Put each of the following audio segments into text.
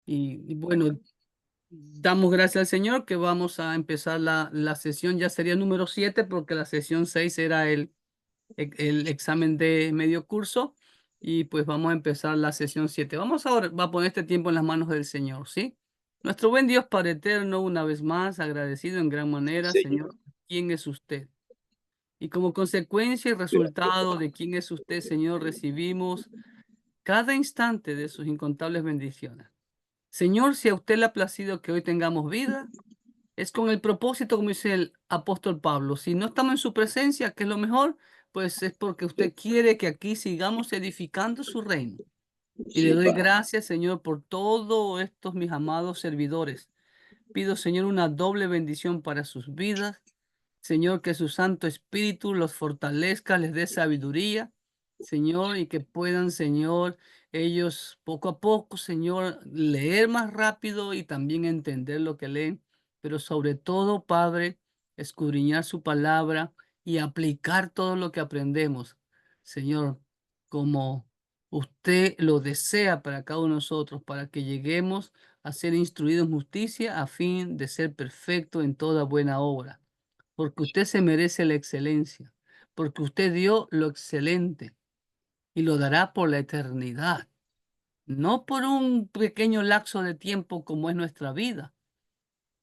Y bueno, damos gracias al Señor que vamos a empezar la sesión, ya sería número 7 porque la sesión 6 era el examen de medio curso y pues vamos a empezar la sesión 7. Vamos ahora, va a poner este tiempo en las manos del Señor, ¿sí? Nuestro buen Dios Padre eterno, una vez más, agradecido en gran manera, Señor. Señor, ¿quién es usted? Y como consecuencia y resultado de quién es usted, Señor, recibimos cada instante de sus incontables bendiciones. Señor, si a usted le ha placido que hoy tengamos vida, es con el propósito, como dice el apóstol Pablo. Si no estamos en su presencia, que es lo mejor, pues es porque usted quiere que aquí sigamos edificando su reino. Y le Sí, doy Padre. gracias, Señor, por todos estos mis amados servidores. Pido, Señor, una doble bendición para sus vidas. Señor, que su Santo Espíritu los fortalezca, les dé sabiduría, Señor, y que puedan, Señor, ellos poco a poco, Señor, leer más rápido y también entender lo que leen, pero sobre todo, Padre, escudriñar su palabra y aplicar todo lo que aprendemos, Señor, como usted lo desea para cada uno de nosotros, para que lleguemos a ser instruidos en justicia a fin de ser perfecto en toda buena obra porque usted se merece la excelencia, porque usted dio lo excelente y lo dará por la eternidad, no por un pequeño lapso de tiempo como es nuestra vida,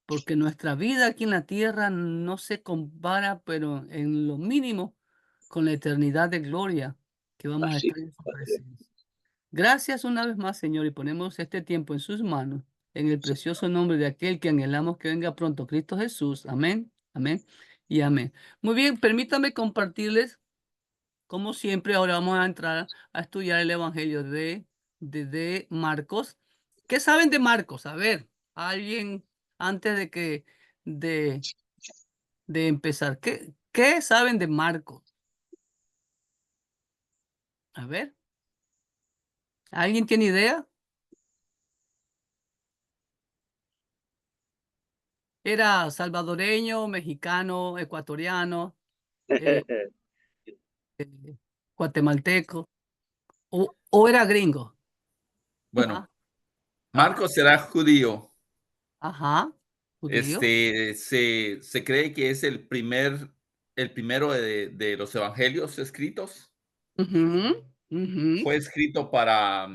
porque nuestra vida aquí en la tierra no se compara, pero en lo mínimo, con la eternidad de gloria que vamos a Así, estar en su Padre. presencia. Gracias una vez más, Señor, y ponemos este tiempo en sus manos, en el precioso nombre de aquel que anhelamos que venga pronto, Cristo Jesús. Amén, amén y amén. Muy bien, permítame compartirles, como siempre, ahora vamos a entrar a estudiar el Evangelio de Marcos. ¿Qué saben de Marcos? A ver, alguien, antes de, de empezar, ¿qué saben de Marcos? A ver, ¿alguien tiene idea? Era salvadoreño, mexicano, ecuatoriano, eh, eh, guatemalteco, o era gringo. Bueno, Ah, Marcos será judío. ajá, judío. Se cree que es el primero de los evangelios escritos. Ujú, ujú, Fue escrito para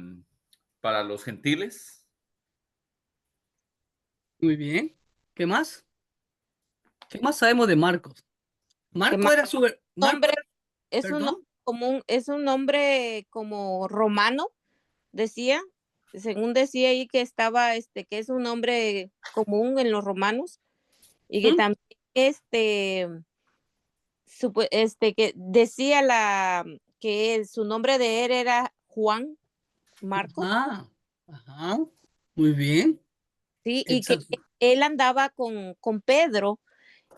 los gentiles. muy bien. ¿Qué más? ¿Qué más sabemos de Marcos? Que Marco era su... Marco nombre era, es un nombre perdón. común, es un nombre como romano, decía, según decía ahí que estaba, que es un nombre común en los romanos y que ¿Mm? también, que decía que su nombre de él era Juan Marcos, Ajá, ajá, muy bien. sí, y que Exacto. él andaba con Pedro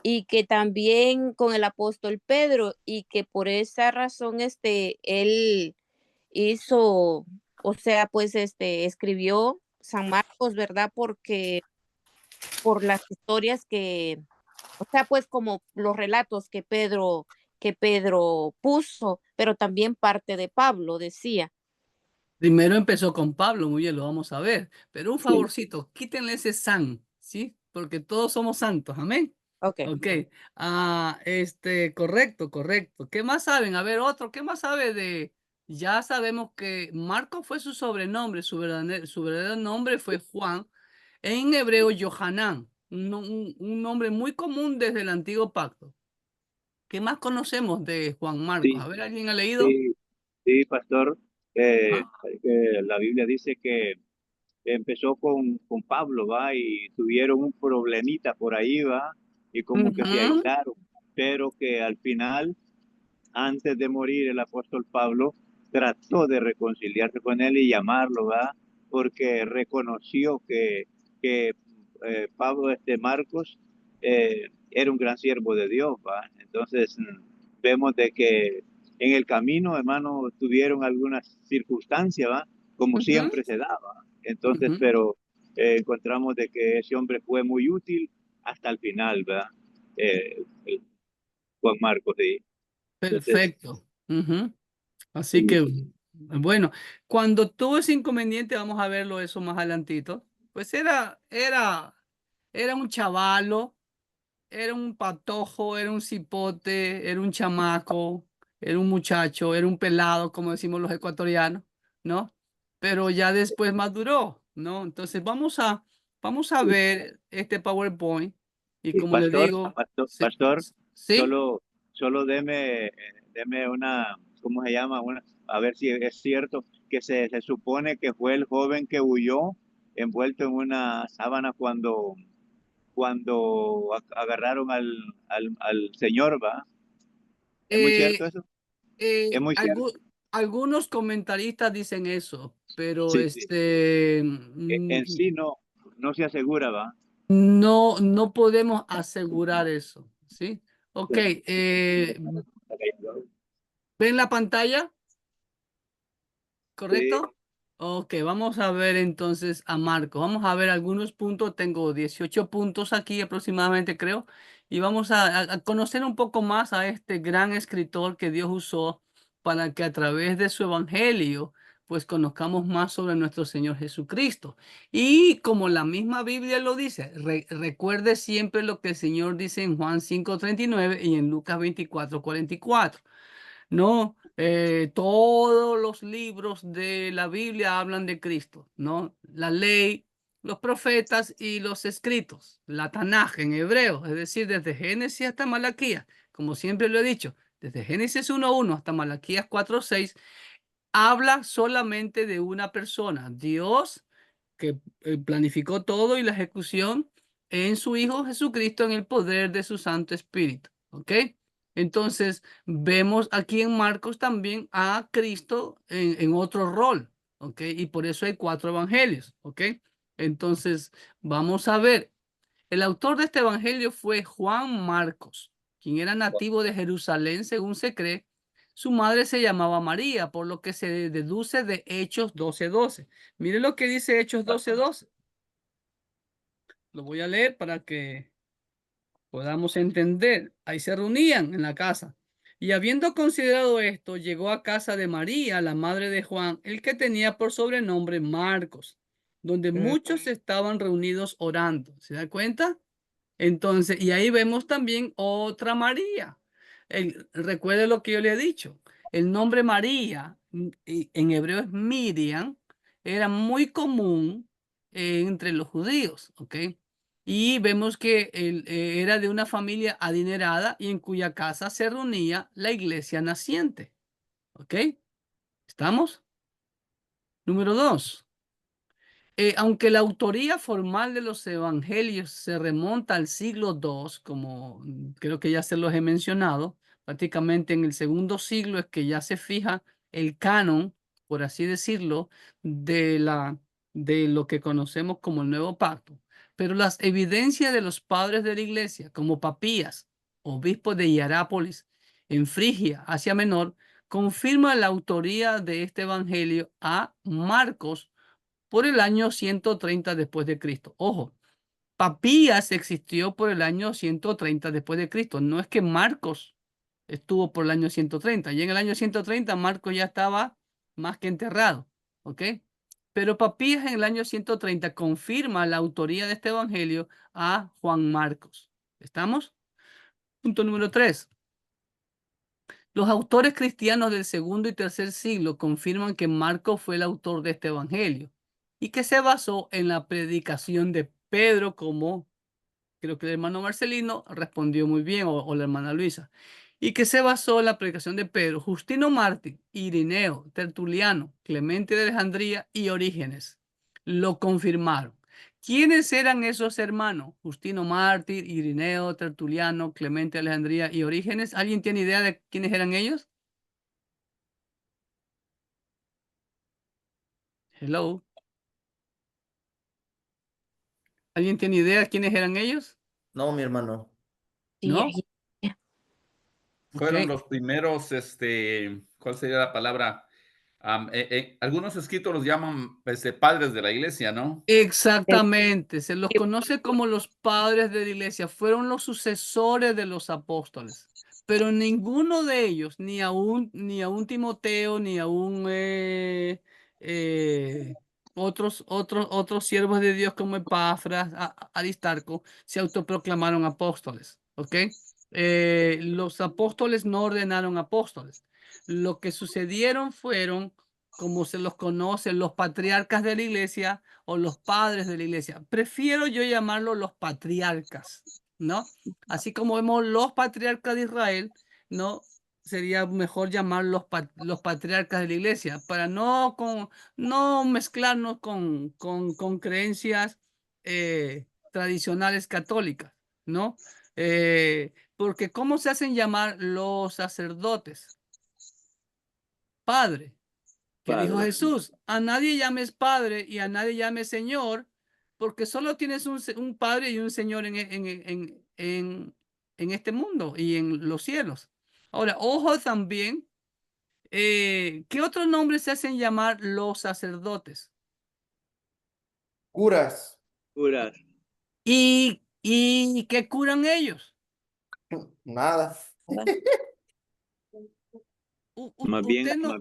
y que también con el apóstol Pedro y que por esa razón, él hizo, o sea, pues, escribió San Marcos, ¿verdad? Porque por las historias o sea, pues, como los relatos que Pedro puso, pero también parte de Pablo, decía. Primero empezó con Pablo, muy bien, lo vamos a ver. Pero un Sí. favorcito, quítenle ese san, ¿sí? Porque todos somos santos, amén. Okey. Ok, correcto, correcto. ¿Qué más saben? A ver, otro, ¿qué más sabe de...? Ya sabemos que Marco fue su sobrenombre, su verdadero nombre fue Juan, en hebreo Yohanan, un nombre muy común desde el antiguo pacto. ¿Qué más conocemos de Juan Marcos? Sí, A ver, ¿alguien ha leído? sí, sí, pastor. Ah, La Biblia dice que empezó con Pablo, va, y tuvieron un problemita por ahí, va, y como que se ujú. aislaron, pero que al final, antes de morir, el apóstol Pablo trató de reconciliarse con él y llamarlo, va, porque reconoció que Pablo, Marcos, era un gran siervo de Dios, va. Entonces, vemos de que en el camino, hermano, tuvieron algunas circunstancias, va, como Ujú, siempre se daba. Entonces, ujú. pero encontramos de que ese hombre fue muy útil hasta el final, ¿verdad? El Juan Marcos, sí. Entonces, Perfecto. Ujú. Así sí, que, bueno, cuando tuvo ese inconveniente, vamos a verlo eso más adelantito. Pues era un chavalo, era un patojo, era un cipote, era un chamaco, era un muchacho, era un pelado, como decimos los ecuatorianos, ¿no? Pero ya después maduró, ¿no? Entonces vamos a Sí, ver este PowerPoint y sí, como le digo, pastor, ¿sí? solo deme una, ¿cómo se llama? A ver si es cierto que se supone que fue el joven que huyó envuelto en una sábana cuando agarraron al señor, ¿va? ¿Es muy cierto Eh, eso? Es muy cierto. algunos comentaristas dicen eso, pero Sí, sí. En sí no se asegura, ¿va? no podemos asegurar eso, ¿sí? Ok, ¿ven la pantalla? Sí, ¿Correcto? Ok, vamos a ver entonces a Marco. Vamos a ver algunos puntos. Tengo 18 puntos aquí aproximadamente, creo. Y vamos a conocer un poco más a este gran escritor que Dios usó para que a través de su evangelio, pues conozcamos más sobre nuestro Señor Jesucristo. Y como la misma Biblia lo dice, recuerde siempre lo que el Señor dice en Juan 5:39 y en Lucas 24:44. No, todos los libros de la Biblia hablan de Cristo, ¿no? La ley, los profetas y los escritos, la Tanaj en hebreo, es decir, desde Génesis hasta Malaquías, como siempre lo he dicho, desde Génesis 1:1 hasta Malaquías 4:6, habla solamente de una persona, Dios, que planificó todo y la ejecución en su Hijo Jesucristo en el poder de su Santo Espíritu. ¿Ok? Entonces, vemos aquí en Marcos también a Cristo en otro rol. ¿Ok? Y por eso hay 4 evangelios. ¿Ok? Entonces, vamos a ver. El autor de este evangelio fue Juan Marcos, quien era nativo de Jerusalén, según se cree. Su madre se llamaba María, por lo que se deduce de Hechos 12:12. Mire lo que dice Hechos 12:12. Lo voy a leer para que podamos entender. Ahí se reunían en la casa. Y habiendo considerado esto, llegó a casa de María, la madre de Juan, el que tenía por sobrenombre Marcos, donde muchos estaban reunidos orando. ¿Se da cuenta? Entonces, y ahí vemos también otra María. Recuerde lo que yo le he dicho. El nombre María en hebreo es Miriam, era muy común entre los judíos, ¿ok? Y vemos que él era de una familia adinerada y en cuya casa se reunía la iglesia naciente, ¿ok? ¿Estamos? Número 2. Aunque la autoría formal de los evangelios se remonta al siglo II, como creo que ya se los he mencionado, prácticamente en el segundo siglo es que ya se fija el canon, por así decirlo, de lo que conocemos como el Nuevo Pacto. Pero las evidencias de los padres de la iglesia, como Papías, obispo de Hierápolis, en Frigia, Asia Menor, confirman la autoría de este evangelio a Marcos por el año 130 después de Cristo. Ojo, Papías existió por el año 130 después de Cristo. No es que Marcos estuvo por el año 130. Y en el año 130 Marcos ya estaba más que enterrado. ¿Ok? Pero Papías en el año 130 confirma la autoría de este evangelio a Juan Marcos. ¿Estamos? Punto número 3. Los autores cristianos del segundo y tercer siglo confirman que Marcos fue el autor de este evangelio y que se basó en la predicación de Pedro, como creo que el hermano Marcelino respondió muy bien, o la hermana Luisa, y que se basó en la predicación de Pedro, Justino Mártir, Irineo, Tertuliano, Clemente de Alejandría y Orígenes. Lo confirmaron. ¿Quiénes eran esos hermanos? Justino Mártir, Irineo, Tertuliano, Clemente de Alejandría y Orígenes. ¿Alguien tiene idea de quiénes eran ellos? Hello. ¿Alguien tiene idea de quiénes eran ellos? No, mi hermano. Sí, ¿No? ahí. Ok. Fueron los primeros, ¿cuál sería la palabra? Algunos escritos los llaman padres de la iglesia, ¿no? Exactamente, se los conoce como los padres de la iglesia, fueron los sucesores de los apóstoles, pero ninguno de ellos, ni a un Timoteo, ni a un otros siervos de Dios como Epafras, Aristarco, se autoproclamaron apóstoles, ¿ok? Los apóstoles no ordenaron apóstoles. Lo que sucedieron fueron, como se los conoce, los patriarcas de la iglesia o los padres de la iglesia. Prefiero yo llamarlos los patriarcas, ¿no? Así como vemos los patriarcas de Israel, ¿no? Sería mejor llamar los patriarcas de la iglesia para no mezclarnos con creencias tradicionales católicas, ¿no? Porque ¿cómo se hacen llamar los sacerdotes? Padre, que dijo Padre. Jesús, a nadie llames padre y a nadie llames señor, porque solo tienes un padre y un señor en este mundo y en los cielos. Ahora, ojo también, ¿qué otros nombres se hacen llamar los sacerdotes? Curas. Curas. ¿Y qué curan ellos? Nada. Más bien, Usted no,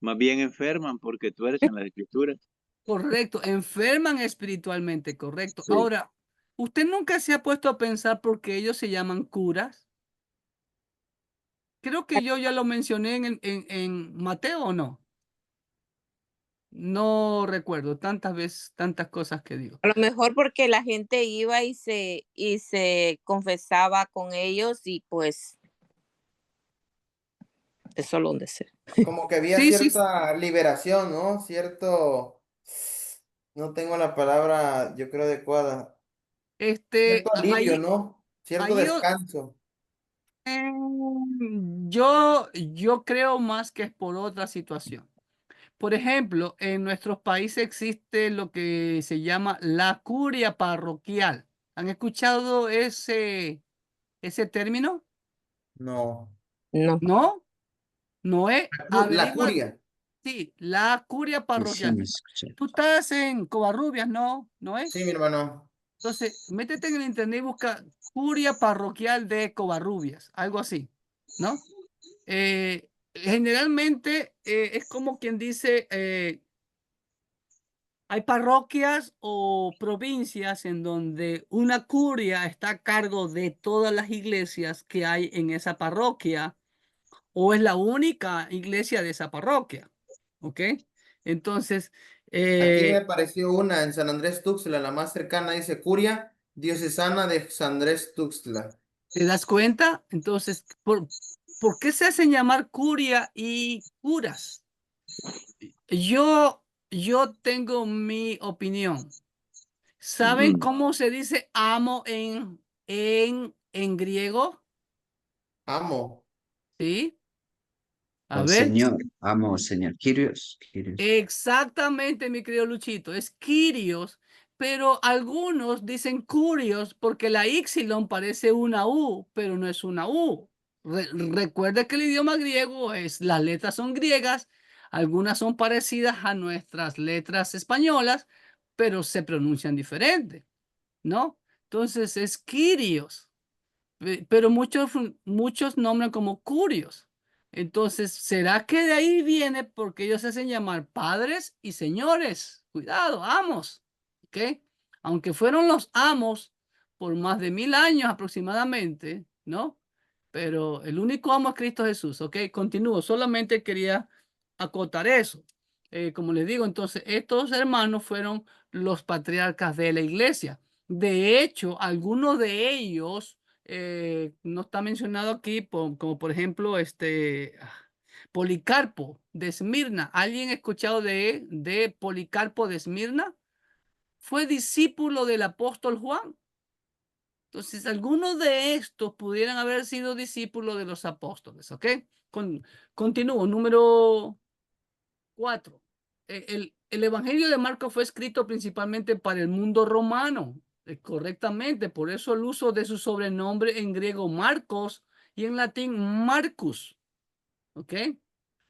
más bien enferman porque tuercen las escrituras. correcto, enferman espiritualmente, correcto. Sí. Ahora, ¿usted nunca se ha puesto a pensar por qué ellos se llaman curas? Creo que yo ya lo mencioné en Mateo, ¿o no? No recuerdo tantas veces, tantas cosas que digo. A lo mejor porque la gente iba y se confesaba con ellos y pues eso lo sé. Como que había Sí, sí, cierta liberación, ¿no? Cierto, no tengo la palabra, yo creo, adecuada. Cierto alivio, ahí, ¿no? Cierto ahí descanso. yo creo más que es por otra situación. Por ejemplo, en nuestros países existe lo que se llama la curia parroquial. ¿Han escuchado ese término? No. No. ¿No? No es. La Averigua. curia. Sí, la curia Sí, parroquial. me escuché. Tú estás en Covarrubias, ¿no? ¿No es? Sí, mi hermano. Entonces, métete en el internet y busca curia parroquial de Covarrubias, algo así, ¿no? Generalmente es como quien dice, hay parroquias o provincias en donde una curia está a cargo de todas las iglesias que hay en esa parroquia o es la única iglesia de esa parroquia, ¿ok? Entonces, Aquí me pareció una en San Andrés Tuxtla, la más cercana, dice Curia Diocesana de San Andrés Tuxtla. ¿te das cuenta? Entonces, ¿por qué se hacen llamar curia y curas? Yo tengo mi opinión. ¿Saben Ujú. cómo se dice amo en griego? Amo. ¿Sí? A O ver. Señor, amo, Señor. Kyrios, Kyrios. Exactamente, mi querido Luchito. Es Kyrios, pero algunos dicen curios porque la Y parece una U, pero no es una U. Recuerda que el idioma griego las letras son griegas, algunas son parecidas a nuestras letras españolas, pero se pronuncian diferente, ¿no? Entonces es Kyrios. Pero muchos nombran como curios. Entonces, ¿será que de ahí viene porque ellos se hacen llamar padres y señores? Cuidado, amos. ¿Ok? Aunque fueron los amos por más de 1000 años aproximadamente, ¿no? Pero el único amo es Cristo Jesús. ¿Ok? Continúo. Solamente quería acotar eso. Como les digo, entonces, estos hermanos fueron los patriarcas de la iglesia. De hecho, algunos de ellos no está mencionado aquí, como por ejemplo, Policarpo de Esmirna. ¿Alguien ha escuchado de Policarpo de Esmirna? Fue discípulo del apóstol Juan. Entonces, algunos de estos pudieran haber sido discípulos de los apóstoles, ¿ok? Continúo, número 4. El Evangelio de Marcos fue escrito principalmente para el mundo romano, correctamente. Por eso el uso de su sobrenombre en griego Marcos y en latín Marcus. ¿Ok?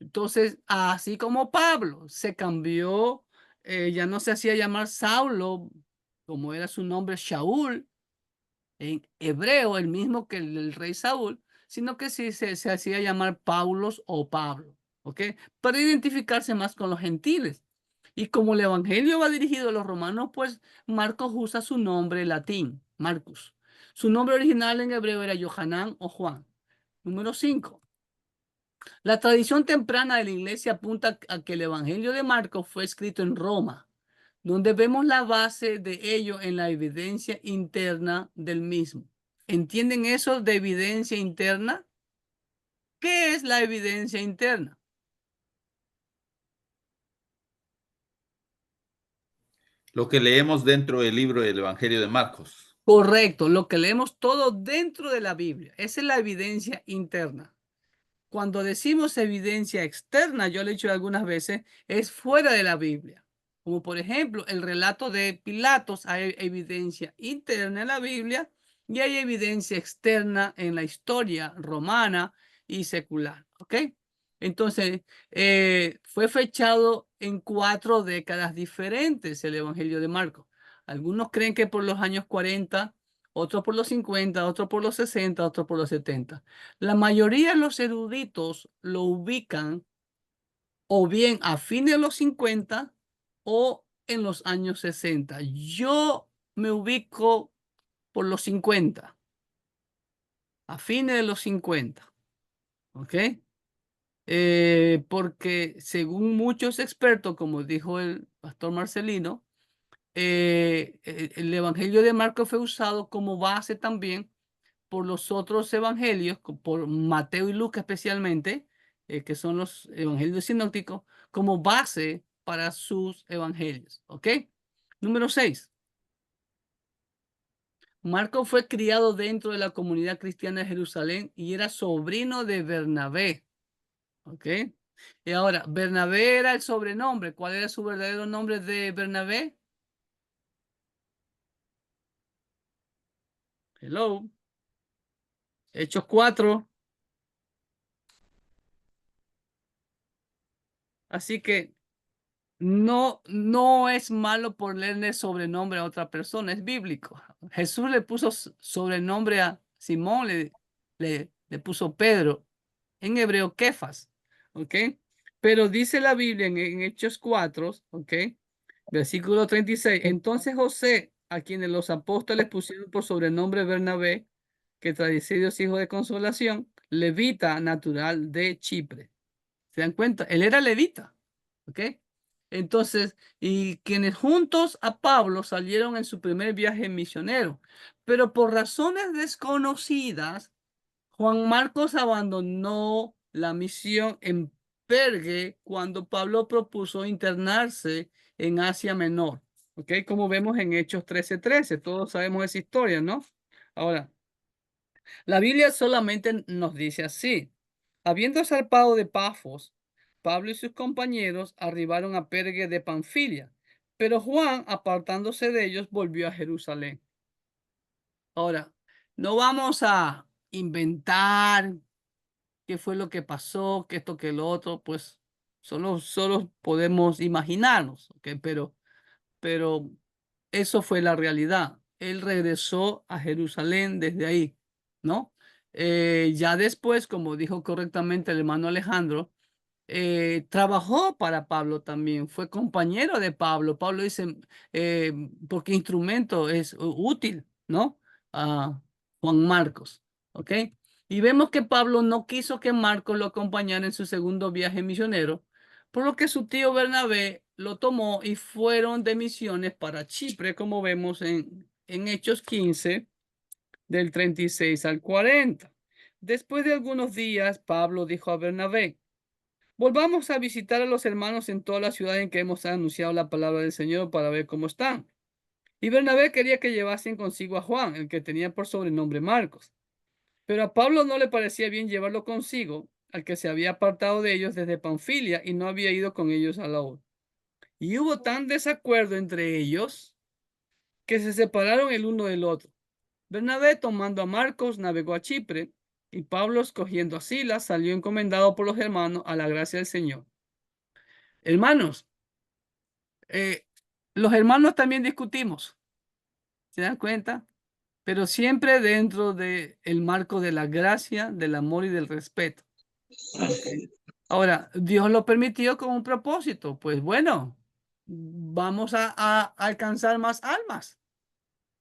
Entonces, así como Pablo se cambió, ya no se hacía llamar Saulo, como era su nombre Shaul, en hebreo, el mismo que el rey Saúl, sino que sí se hacía llamar Paulos o Pablo. ¿Ok? Para identificarse más con los gentiles. Y como el evangelio va dirigido a los romanos, pues Marcos usa su nombre latín, Marcus. Su nombre original en hebreo era Yohanan o Juan. Número 5. La tradición temprana de la iglesia apunta a que el evangelio de Marcos fue escrito en Roma, donde vemos la base de ello en la evidencia interna del mismo. ¿Entienden eso de evidencia interna? ¿Qué es la evidencia interna? Lo que leemos dentro del libro del Evangelio de Marcos. Correcto, lo que leemos todo dentro de la Biblia. Esa es la evidencia interna. Cuando decimos evidencia externa, yo lo he dicho algunas veces, es fuera de la Biblia. Como por ejemplo, el relato de Pilatos, hay evidencia interna en la Biblia y hay evidencia externa en la historia romana y secular. ¿Ok? Entonces, fue fechado en 4 décadas diferentes el Evangelio de Marcos. Algunos creen que por los años 40, otros por los 50, otros por los 60, otros por los 70. La mayoría de los eruditos lo ubican o bien a fines de los 50 o en los años 60. Yo me ubico por los 50, a fines de los 50. ¿Ok? Porque según muchos expertos, como dijo el pastor Marcelino, el Evangelio de Marcos fue usado como base también por los otros evangelios, por Mateo y Lucas especialmente, que son los evangelios sinópticos, como base para sus evangelios. ¿Ok? Número 6. Marcos fue criado dentro de la comunidad cristiana de Jerusalén y era sobrino de Bernabé. ¿Ok? Y ahora, Bernabé era el sobrenombre. ¿Cuál era su verdadero nombre de Bernabé? Hello. Hechos 4. Así que no es malo ponerle sobrenombre a otra persona, es bíblico. Jesús le puso sobrenombre a Simón, le puso Pedro, en hebreo Kefas, ¿ok? Pero dice la Biblia en Hechos 4, ¿ok? Versículo 36. Entonces José, a quienes los apóstoles pusieron por sobrenombre Bernabé, que traducidos hijo de consolación, levita natural de Chipre. ¿Se dan cuenta? Él era levita, ¿ok? Entonces, y quienes juntos a Pablo salieron en su primer viaje misionero, pero por razones desconocidas, Juan Marcos abandonó la misión en Pergue cuando Pablo propuso internarse en Asia Menor, ¿ok? Como vemos en Hechos 13:13, todos sabemos esa historia, ¿no? Ahora, la Biblia solamente nos dice así: habiendo zarpado de Pafos, Pablo y sus compañeros arribaron a Pergue de Panfilia, pero Juan, apartándose de ellos, volvió a Jerusalén. Ahora, no vamos a inventar qué fue lo que pasó, que esto, que lo otro, pues solo podemos imaginarnos, ¿ok? Pero eso fue la realidad. Él regresó a Jerusalén desde ahí, ¿no? Ya después, como dijo correctamente el hermano Alejandro, trabajó para Pablo también, fue compañero de Pablo. Pablo dice, porque instrumento es útil, ¿no? A Juan Marcos, ¿ok? Y vemos que Pablo no quiso que Marcos lo acompañara en su segundo viaje misionero, por lo que su tío Bernabé lo tomó y fueron de misiones para Chipre, como vemos en Hechos 15, del 36 al 40. Después de algunos días, Pablo dijo a Bernabé: volvamos a visitar a los hermanos en toda la ciudad en que hemos anunciado la palabra del Señor para ver cómo están. Y Bernabé quería que llevasen consigo a Juan, el que tenía por sobrenombre Marcos. Pero a Pablo no le parecía bien llevarlo consigo, al que se había apartado de ellos desde Panfilia y no había ido con ellos a la obra. Y hubo tan desacuerdo entre ellos que se separaron el uno del otro. Bernabé, tomando a Marcos, navegó a Chipre, y Pablo, escogiendo a Silas, salió encomendado por los hermanos a la gracia del Señor. Hermanos, los hermanos también discutimos, ¿se dan cuenta? Pero siempre dentro del marco de la gracia, del amor y del respeto. ¿Okay? Ahora, Dios lo permitió con un propósito. Pues bueno, vamos a alcanzar más almas,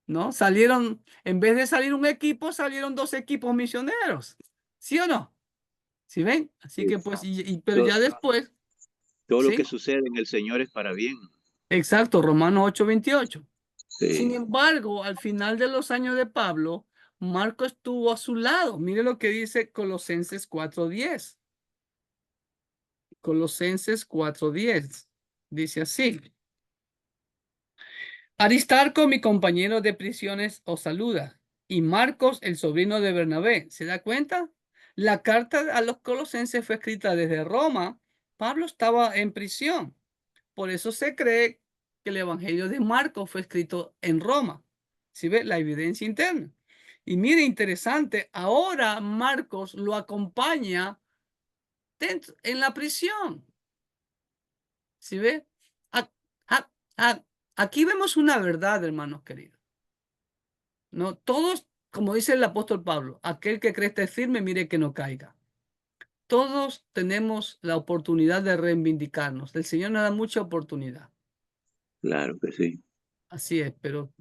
¿no? Salieron, en vez de salir un equipo, salieron 2 equipos misioneros, ¿sí o no? ¿Sí ven? Así que pues, pero Todo, ya después, todo lo ¿sí? que sucede en el Señor es para bien. Exacto, Romanos 8:28. Sin Sí, embargo, al final de los años de Pablo, Marcos estuvo a su lado. Mire lo que dice Colosenses 4:10. Colosenses 4:10. Dice así. Aristarco, mi compañero de prisiones, os saluda. Y Marcos, el sobrino de Bernabé. ¿Se da cuenta? La carta a los colosenses fue escrita desde Roma. Pablo estaba en prisión. Por eso se cree que el Evangelio de Marcos fue escrito en Roma. ¿Sí ve? La evidencia interna. Y mire, interesante, ahora Marcos lo acompaña en la prisión. ¿Sí ve? A- a- Aquí vemos una verdad, hermanos queridos. No, todos, como dice el apóstol Pablo, aquel que cree esté firme, mire que no caiga. Todos tenemos la oportunidad de reivindicarnos. El Señor nos da mucha oportunidad. claro que sí. Así es, pero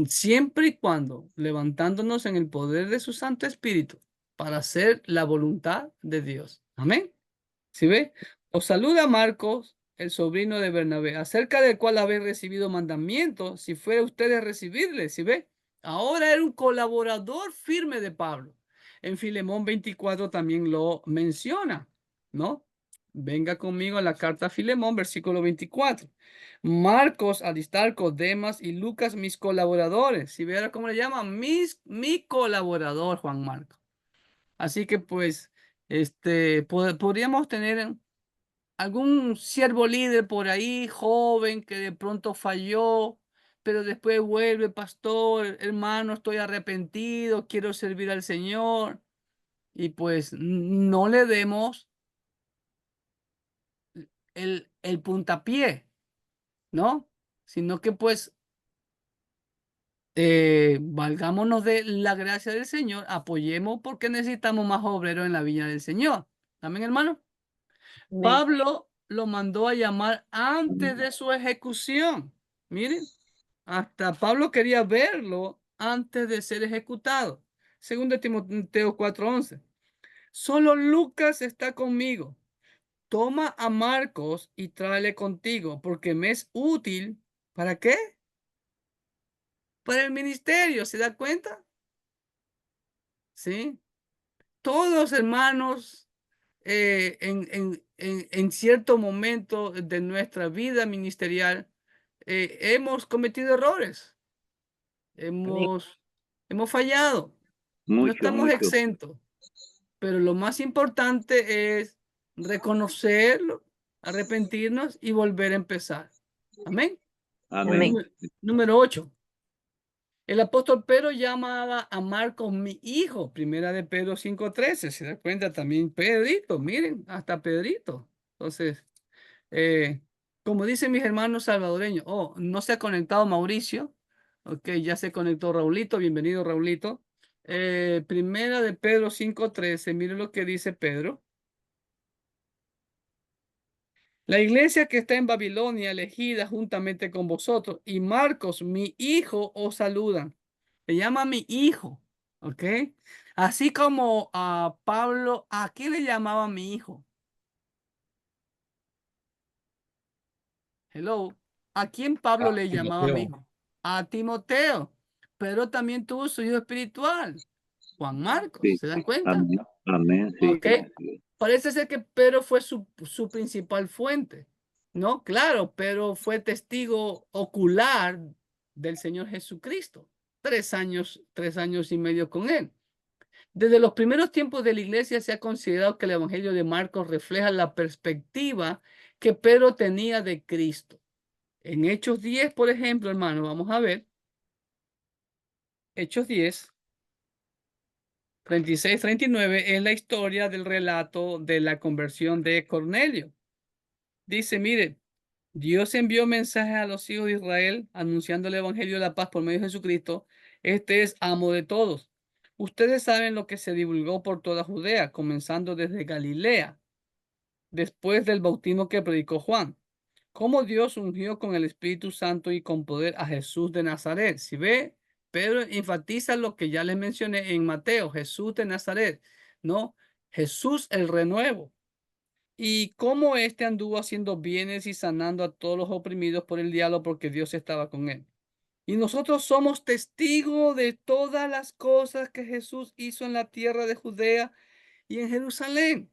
siempre y cuando levantándonos en el poder de su Santo Espíritu para hacer la voluntad de Dios. Amén. ¿Sí ve? Os saluda Marcos, el sobrino de Bernabé, acerca del cual habéis recibido mandamientos, si fuera ustedes recibirle. ¿Sí ve? Ahora era un colaborador firme de Pablo. En Filemón 24 también lo menciona, ¿no? Venga conmigo a la carta a Filemón, versículo 24. Marcos, Aristarco, Demas y Lucas, mis colaboradores. Si viera cómo le llaman, mi colaborador, Juan Marcos. Así que pues, podríamos tener algún siervo líder por ahí, joven, que de pronto falló, pero después vuelve, pastor, hermano, estoy arrepentido, quiero servir al Señor. Y pues no le demos el puntapié, ¿no? Sino que pues valgámonos de la gracia del Señor, apoyemos porque necesitamos más obreros en la viña del Señor. Amén, hermano. Amén. Pablo lo mandó a llamar antes de su ejecución. Miren, hasta Pablo quería verlo antes de ser ejecutado. Segundo Timoteo 4:11. Solo Lucas está conmigo. Toma a Marcos y tráele contigo, porque me es útil. ¿Para qué? Para el ministerio, ¿se da cuenta? Sí. Todos, hermanos, en cierto momento de nuestra vida ministerial, hemos cometido errores, Amén. hemos fallado, no Mucho, estamos mucho. exentos, pero lo más importante es reconocerlo, arrepentirnos y volver a empezar. Amén. Amén. Número 8. El apóstol Pedro llamaba a Marcos mi hijo, primera de Pedro 5:13, se da cuenta también Pedrito, miren, hasta Pedrito. Entonces, como dicen mis hermanos salvadoreños, oh, no se ha conectado Mauricio, ok, ya se conectó Raulito, bienvenido Raulito. Primera de Pedro 5:13, miren lo que dice Pedro. La iglesia que está en Babilonia, elegida juntamente con vosotros, y Marcos, mi hijo, os saludan. Le llama mi hijo, ¿ok? Así como a Pablo, ¿a quién le llamaba mi hijo? Hello. ¿A quién Pablo le llamaba mi Timoteo. hijo? A Timoteo. Pero también tuvo su hijo espiritual, Juan Marcos. Sí. ¿Se dan cuenta? Amén. Amén. Sí. ¿Ok? Parece ser que Pedro fue su principal fuente, ¿no? Claro, Pedro fue testigo ocular del Señor Jesucristo. 3 años y medio con él. Desde los primeros tiempos de la iglesia se ha considerado que el Evangelio de Marcos refleja la perspectiva que Pedro tenía de Cristo. En Hechos 10, por ejemplo, hermano, vamos a ver. Hechos 10, 36, 39 es la historia del relato de la conversión de Cornelio. Dice, mire, Dios envió mensajes a los hijos de Israel anunciando el evangelio de la paz por medio de Jesucristo. Este es amo de todos. Ustedes saben lo que se divulgó por toda Judea, comenzando desde Galilea, después del bautismo que predicó Juan. cómo Dios ungió con el Espíritu Santo y con poder a Jesús de Nazaret. Si ve, Pedro enfatiza lo que ya les mencioné en Mateo, Jesús de Nazaret, ¿no? Jesús el renuevo. Y cómo éste anduvo haciendo bienes y sanando a todos los oprimidos por el diablo porque Dios estaba con él. Y nosotros somos testigos de todas las cosas que Jesús hizo en la tierra de Judea y en Jerusalén,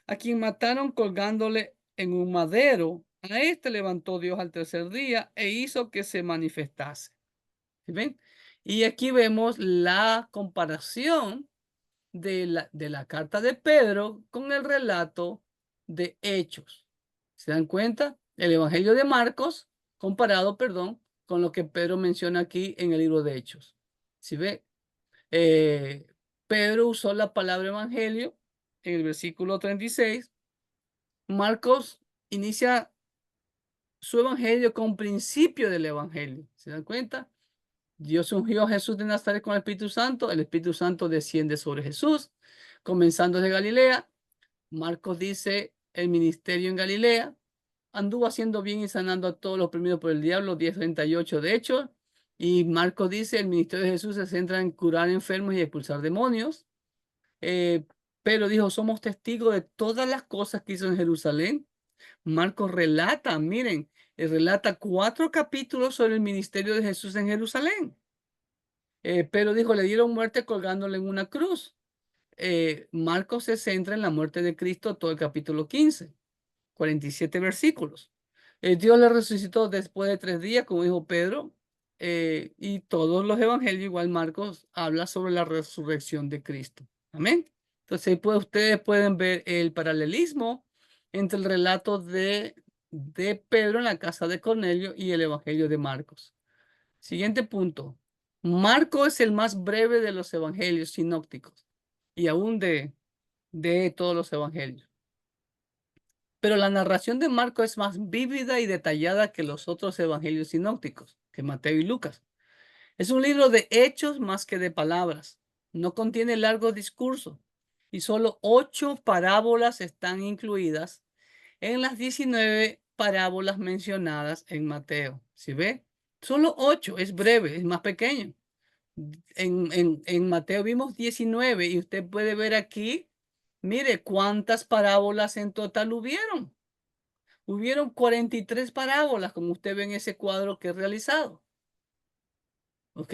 a quien mataron colgándole en un madero. A este levantó Dios al tercer día e hizo que se manifestase. ¿Sí ven? Y aquí vemos la comparación de la carta de Pedro con el relato de Hechos. ¿Se dan cuenta? El Evangelio de Marcos comparado, perdón, con lo que Pedro menciona aquí en el libro de Hechos. ¿Sí ve? Pedro usó la palabra evangelio en el versículo 36. Marcos inicia su evangelio con principio del evangelio. ¿Se dan cuenta? Dios ungió a Jesús de Nazaret con el Espíritu Santo desciende sobre Jesús, comenzando de Galilea. Marcos dice el ministerio en Galilea, anduvo haciendo bien y sanando a todos los oprimidos por el diablo, 10:38 de hecho. Y Marcos dice el ministerio de Jesús se centra en curar enfermos y expulsar demonios. Pero dijo, somos testigos de todas las cosas que hizo en Jerusalén. Marcos relata, miren, relata 4 capítulos sobre el ministerio de Jesús en Jerusalén. Pero dijo, le dieron muerte colgándole en una cruz. Marcos se centra en la muerte de Cristo todo el capítulo 15, 47 versículos. Dios le resucitó después de 3 días, como dijo Pedro, y todos los evangelios, igual Marcos, habla sobre la resurrección de Cristo. Amén. Entonces, ahí ustedes pueden ver el paralelismo entre el relato de Pedro en la casa de Cornelio y el evangelio de Marcos. Siguiente punto. Marcos es el más breve de los evangelios sinópticos y aún de todos los evangelios. Pero la narración de Marcos es más vívida y detallada que los otros evangelios sinópticos, que Mateo y Lucas. Es un libro de hechos más que de palabras. No contiene largos discursos y solo 8 parábolas están incluidas en las 19 parábolas mencionadas en Mateo. ¿Sí ve? Solo 8, es breve, es más pequeño. En Mateo vimos 19 y usted puede ver aquí, mire cuántas parábolas en total hubieron. Hubieron 43 parábolas, como usted ve en ese cuadro que he realizado. ¿Ok?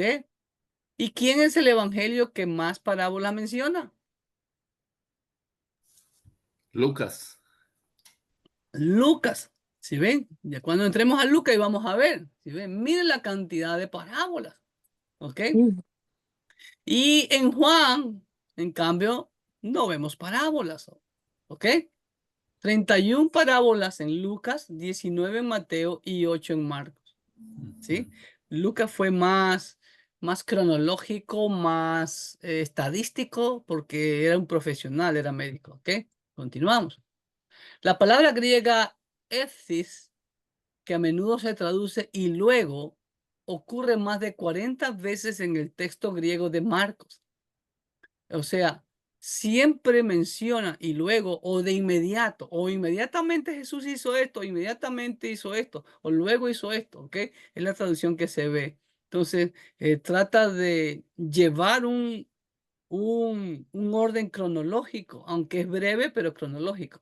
¿Y quién es el evangelio que más parábolas menciona? Lucas. Lucas. ¿Sí ven? Ya cuando entremos a Lucas y vamos a ver. ¿Sí ven? Miren la cantidad de parábolas. ¿Ok? Y en Juan, en cambio, no vemos parábolas. ¿Ok? 31 parábolas en Lucas, 19 en Mateo y 8 en Marcos. ¿Sí? Lucas fue más cronológico, más estadístico, porque era un profesional, era médico. ¿Ok? Continuamos. La palabra griega ethis, que a menudo se traduce y luego, ocurre más de 40 veces en el texto griego de Marcos. O sea, siempre menciona y luego o de inmediato o inmediatamente Jesús hizo esto, inmediatamente hizo esto o luego hizo esto, ¿ok? Es la traducción que se ve. Entonces, trata de llevar un orden cronológico, aunque es breve, pero cronológico.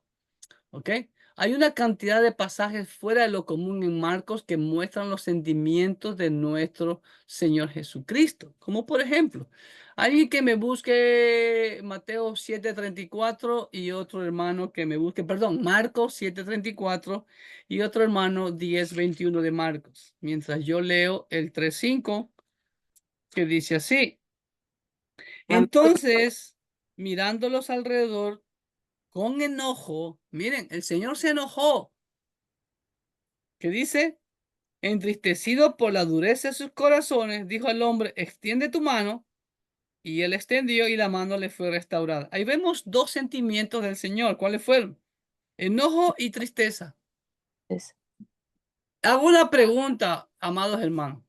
¿Ok? Hay una cantidad de pasajes fuera de lo común en Marcos que muestran los sentimientos de nuestro Señor Jesucristo. Como por ejemplo, alguien que me busque Mateo 7:34 y otro hermano que me busque, perdón, Marcos 7:34 y otro hermano 10:21 de Marcos. Mientras yo leo el 3:5 que dice así. Entonces, mirándolos alrededor, con enojo, miren, el Señor se enojó. ¿Qué dice? Entristecido por la dureza de sus corazones, dijo al hombre, extiende tu mano. Y él extendió y la mano le fue restaurada. Ahí vemos 2 sentimientos del Señor. ¿Cuáles fueron? Enojo y tristeza. Hago una pregunta, amados hermanos.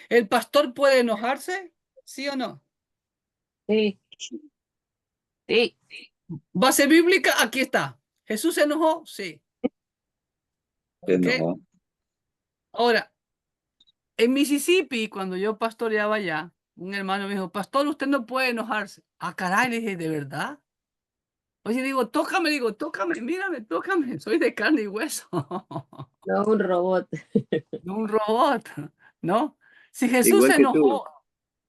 ¿El pastor puede enojarse? ¿Sí o no? Sí. Sí. Base bíblica, aquí está. ¿Jesús se enojó? Sí. Se ¿Ok? enojó. Ahora, en Mississippi, cuando yo pastoreaba allá, un hermano me dijo, pastor, usted no puede enojarse. Ah, caray, le dije, ¿de verdad? Oye, digo, tócame, mírame, tócame, soy de carne y hueso. No un robot. No un robot, ¿no? Si Jesús Igual se que tú. enojó,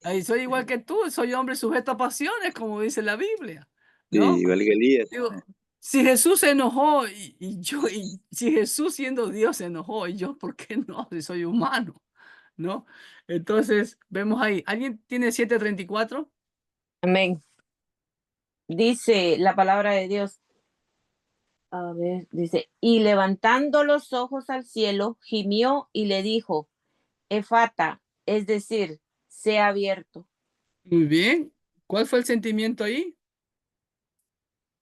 ahí soy igual que tú, soy hombre sujeto a pasiones, como dice la Biblia, Sí, ¿no? igual que Elías. Digo, si Jesús se enojó y si Jesús siendo Dios se enojó, y yo, ¿por qué no? Si soy humano, ¿no? Entonces, vemos ahí, ¿alguien tiene 7:34? Amén. Dice la palabra de Dios. A ver, dice, y levantando los ojos al cielo, gimió y le dijo, Efata, es decir, sea abierto. Muy bien. ¿Cuál fue el sentimiento ahí?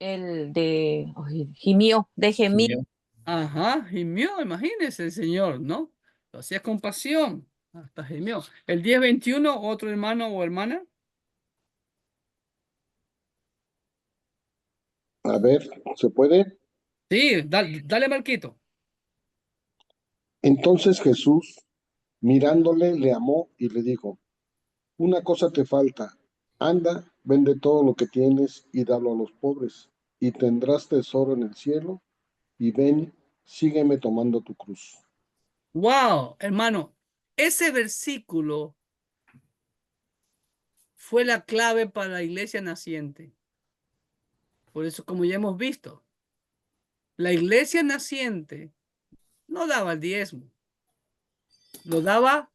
El de, ay, gimió, de gemir. Ajá, gimió, imagínese el Señor, ¿no? Lo hacía con pasión, hasta gimió. El 10:21, otro hermano o hermana. A ver, ¿se puede? Sí, dale, Marquito. Entonces Jesús, mirándole, le amó y le dijo, una cosa te falta, anda, vende todo lo que tienes y dalo a los pobres, y tendrás tesoro en el cielo, y ven, sígueme tomando tu cruz. Wow, hermano, ese versículo fue la clave para la iglesia naciente. Por eso, como ya hemos visto, la iglesia naciente no daba el diezmo, lo daba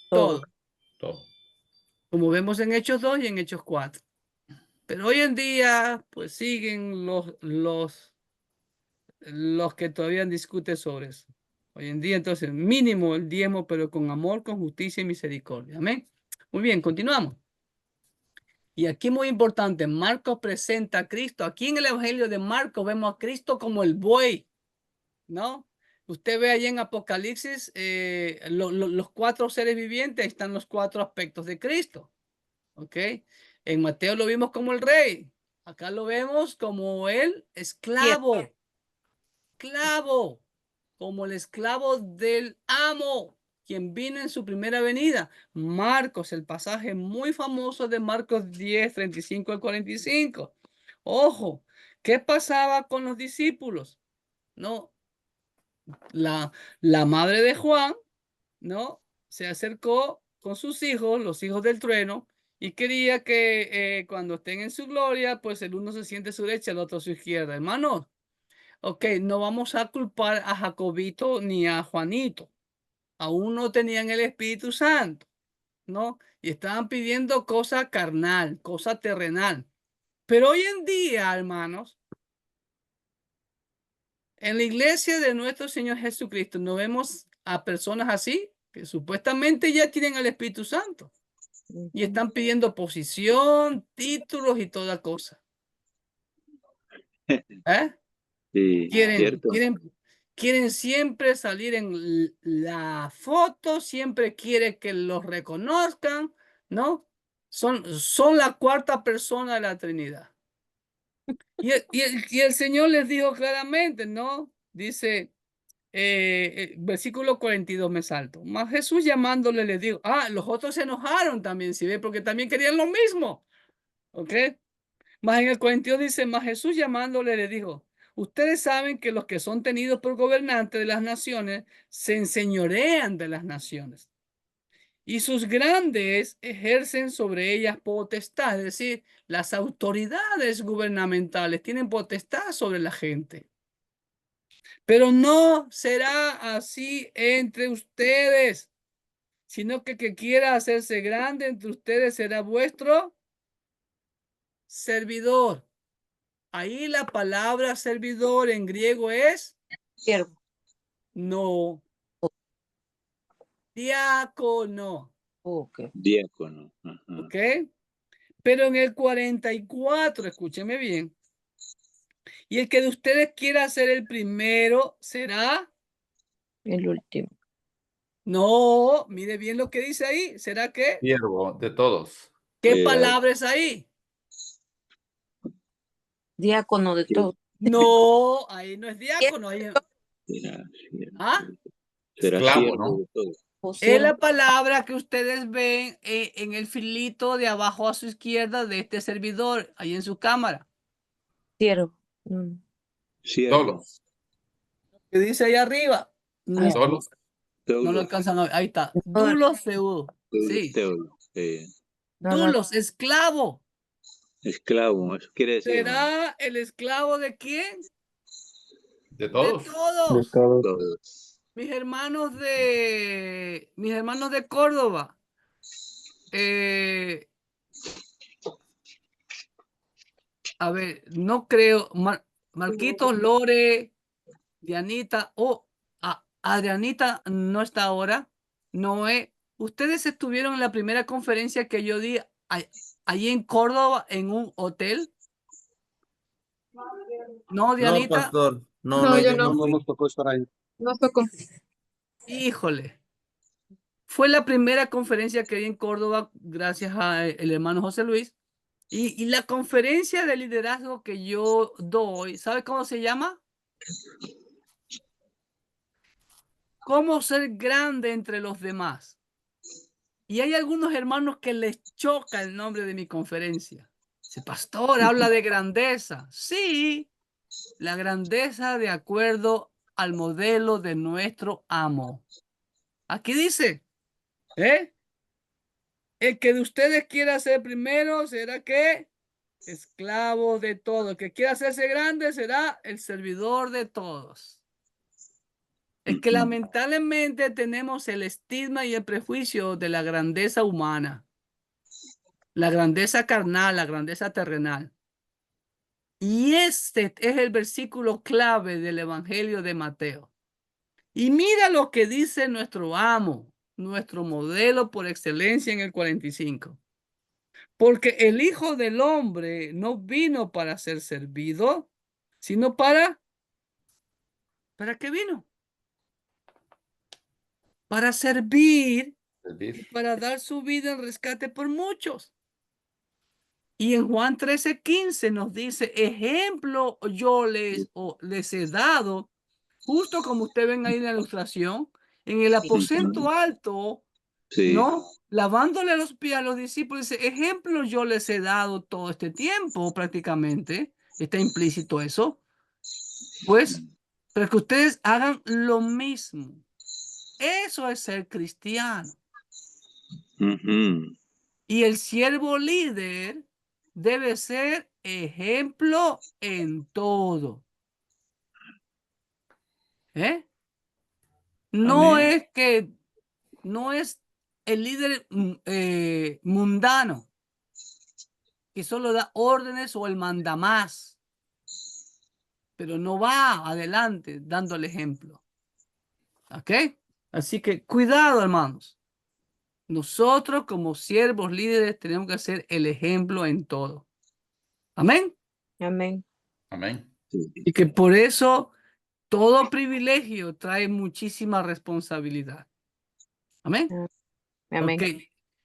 todo, Todo. como vemos en Hechos 2 y en Hechos 4. Pero hoy en día, pues siguen los que todavía discuten sobre eso. Hoy en día, entonces, mínimo el diezmo, pero con amor, con justicia y misericordia. Amén. Muy bien, continuamos. Y aquí muy importante, Marcos presenta a Cristo. Aquí en el Evangelio de Marcos vemos a Cristo como el buey, ¿no? Usted ve allí en Apocalipsis los 4 seres vivientes, ahí están los 4 aspectos de Cristo, ¿ok? En Mateo lo vimos como el rey, acá lo vemos como el esclavo, como el esclavo del amo, quien vino en su primera venida. Marcos, el pasaje muy famoso de Marcos 10:35 al 45. Ojo, ¿qué pasaba con los discípulos? No, la madre de Juan, ¿no? Se acercó con sus hijos, los hijos del trueno, y quería que cuando estén en su gloria, pues el uno se siente a su derecha, el otro a su izquierda. Hermanos, ok, no vamos a culpar a Jacobito ni a Juanito. Aún no tenían el Espíritu Santo, ¿no? Y estaban pidiendo cosa carnal, cosa terrenal. Pero hoy en día, hermanos, en la iglesia de nuestro Señor Jesucristo no vemos a personas así, que supuestamente ya tienen el Espíritu Santo y están pidiendo posición, títulos y toda cosa. ¿Eh? Sí, cierto. Quieren siempre salir en la foto, siempre quiere que los reconozcan, ¿no? Son la cuarta persona de la Trinidad. Y el Señor les dijo claramente, ¿no? Dice, versículo 42 me salto. Más Jesús llamándole les dijo, los otros se enojaron también, ¿sí ve? Porque también querían lo mismo, ¿ok? Más en el 42 dice, más Jesús llamándole le dijo, ustedes saben que los que son tenidos por gobernantes de las naciones se enseñorean de las naciones y sus grandes ejercen sobre ellas potestad, es decir, las autoridades gubernamentales tienen potestad sobre la gente. Pero no será así entre ustedes, sino que quiera hacerse grande entre ustedes será vuestro servidor. Ahí la palabra servidor en griego es Siervo. no, diácono, Okay. Diácono. Ajá. ¿ok? Pero en el 44, escúcheme bien, y el que de ustedes quiera ser el primero será, El último. no, mire bien lo que dice ahí, ¿será qué? Siervo de todos. ¿Qué palabra es ahí? Diácono de todo. No, ahí no es diácono, ahí Será siervo. ¿Ah? Será Esclavo, siervo ¿no? de todo. O Es siervo. la palabra que ustedes ven en el filito de abajo a su izquierda de este servidor, ahí en su cámara. Siervo. Siervo. Solo. ¿Qué dice ahí arriba? No, Solo. no lo Teulo. alcanzan a ver. Ahí está. No, Dulos feudo. Sí. Teulo. no. Dulos, esclavo. Esclavo. Eso quiere decir, hermano. ¿Será el esclavo de quién? De De todos. De todos. todo. Todos. Mis hermanos de Córdoba. A ver, no creo. Marquitos, Lore, Dianita. Adrianita no está ahora. Noé. Ustedes estuvieron en la primera conferencia que yo di allí en Córdoba en un hotel. No, No, Dianita. pastor. No, No, no, yo yo no. No fui. nos tocó estar ahí. Nos tocó. Híjole. Fue la primera conferencia que di en Córdoba gracias al hermano José Luis. Y la conferencia de liderazgo que yo doy, ¿sabe cómo se llama? ¿Cómo ser grande entre los demás? Y hay algunos hermanos que les choca el nombre de mi conferencia. Dice, pastor, habla de grandeza. Sí, la grandeza de acuerdo al modelo de nuestro amo. Aquí dice, el que de ustedes quiera ser primero será que esclavo de todo. El que quiera hacerse grande será el servidor de todos. Es que lamentablemente tenemos el estigma y el prejuicio de la grandeza humana, la grandeza carnal, la grandeza terrenal. Y este es el versículo clave del Evangelio de Mateo. Y mira lo que dice nuestro amo, nuestro modelo por excelencia en el 45. Porque el Hijo del Hombre no vino para ser servido, sino ¿para qué vino? Para servir y para dar su vida en rescate por muchos. Y en Juan 13:15 nos dice, ejemplo yo les he dado, justo como usted ven ahí en la ilustración, en el aposento alto, Sí. ¿no? Lavándole los pies a los discípulos, dice, ejemplo yo les he dado todo este tiempo prácticamente, está implícito eso, pues, para que ustedes hagan lo mismo. Eso es ser cristiano. Ujú. Y el siervo líder debe ser ejemplo en todo. No Amén. es que no es el líder mundano que solo da órdenes o el mandamás, pero no va adelante dando el ejemplo. ¿Ok? Así que cuidado, hermanos. Nosotros como siervos líderes tenemos que ser el ejemplo en todo. Amén. Amén. Amén. Y que por eso todo privilegio trae muchísima responsabilidad. Amén. Amén.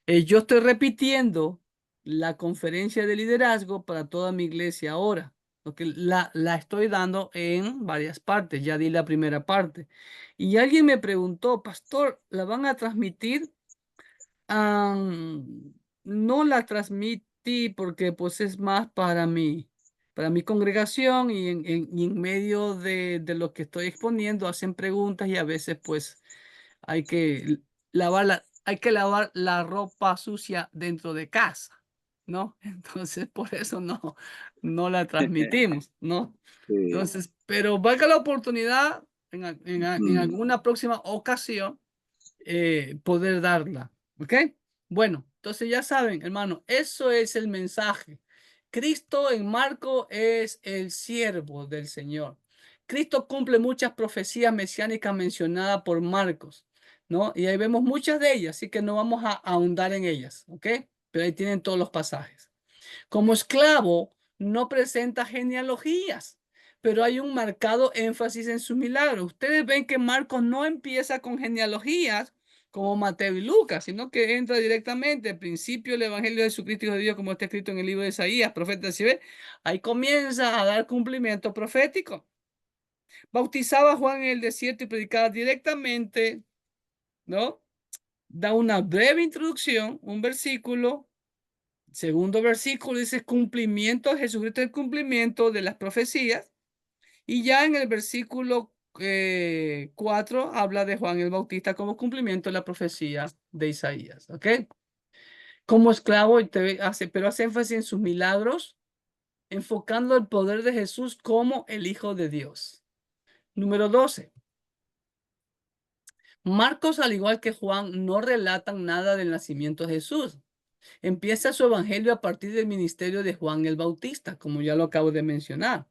Ok. Yo estoy repitiendo la conferencia de liderazgo para toda mi iglesia ahora. Porque la estoy dando en varias partes. Ya di la primera parte. Y alguien me preguntó, pastor, ¿la van a transmitir? No la transmití porque pues es más para mi congregación y en medio de lo que estoy exponiendo hacen preguntas y a veces pues hay que hay que lavar la ropa sucia dentro de casa, ¿no? Entonces por eso no la transmitimos, ¿no? Sí. Entonces, pero valga la oportunidad en Mm. alguna próxima ocasión poder darla, ¿ok? Bueno, entonces ya saben, hermano, eso es el mensaje. Cristo en Marco es el siervo del Señor. Cristo cumple muchas profecías mesiánicas mencionadas por Marcos, ¿no? Y ahí vemos muchas de ellas, así que no vamos a ahondar en ellas, ¿ok? Pero ahí tienen todos los pasajes. Como esclavo, no presenta genealogías, pero hay un marcado énfasis en sus milagros. Ustedes ven que Marcos no empieza con genealogías como Mateo y Lucas, sino que entra directamente al principio del Evangelio de Jesucristo Hijo de Dios, como está escrito en el libro de Isaías, profeta. ¿Sí ve? Ahí comienza a dar cumplimiento profético. Bautizaba a Juan en el desierto y predicaba directamente, ¿no? Da una breve introducción, un versículo. Segundo versículo dice cumplimiento, Jesucristo es el cumplimiento de las profecías. Y ya en el versículo 4 habla de Juan el Bautista como cumplimiento de la profecía de Isaías. ¿Ok? Como esclavo, pero hace énfasis en sus milagros, enfocando el poder de Jesús como el Hijo de Dios. Número 12. Marcos, al igual que Juan, no relatan nada del nacimiento de Jesús. Empieza su evangelio a partir del ministerio de Juan el Bautista, como ya lo acabo de mencionar.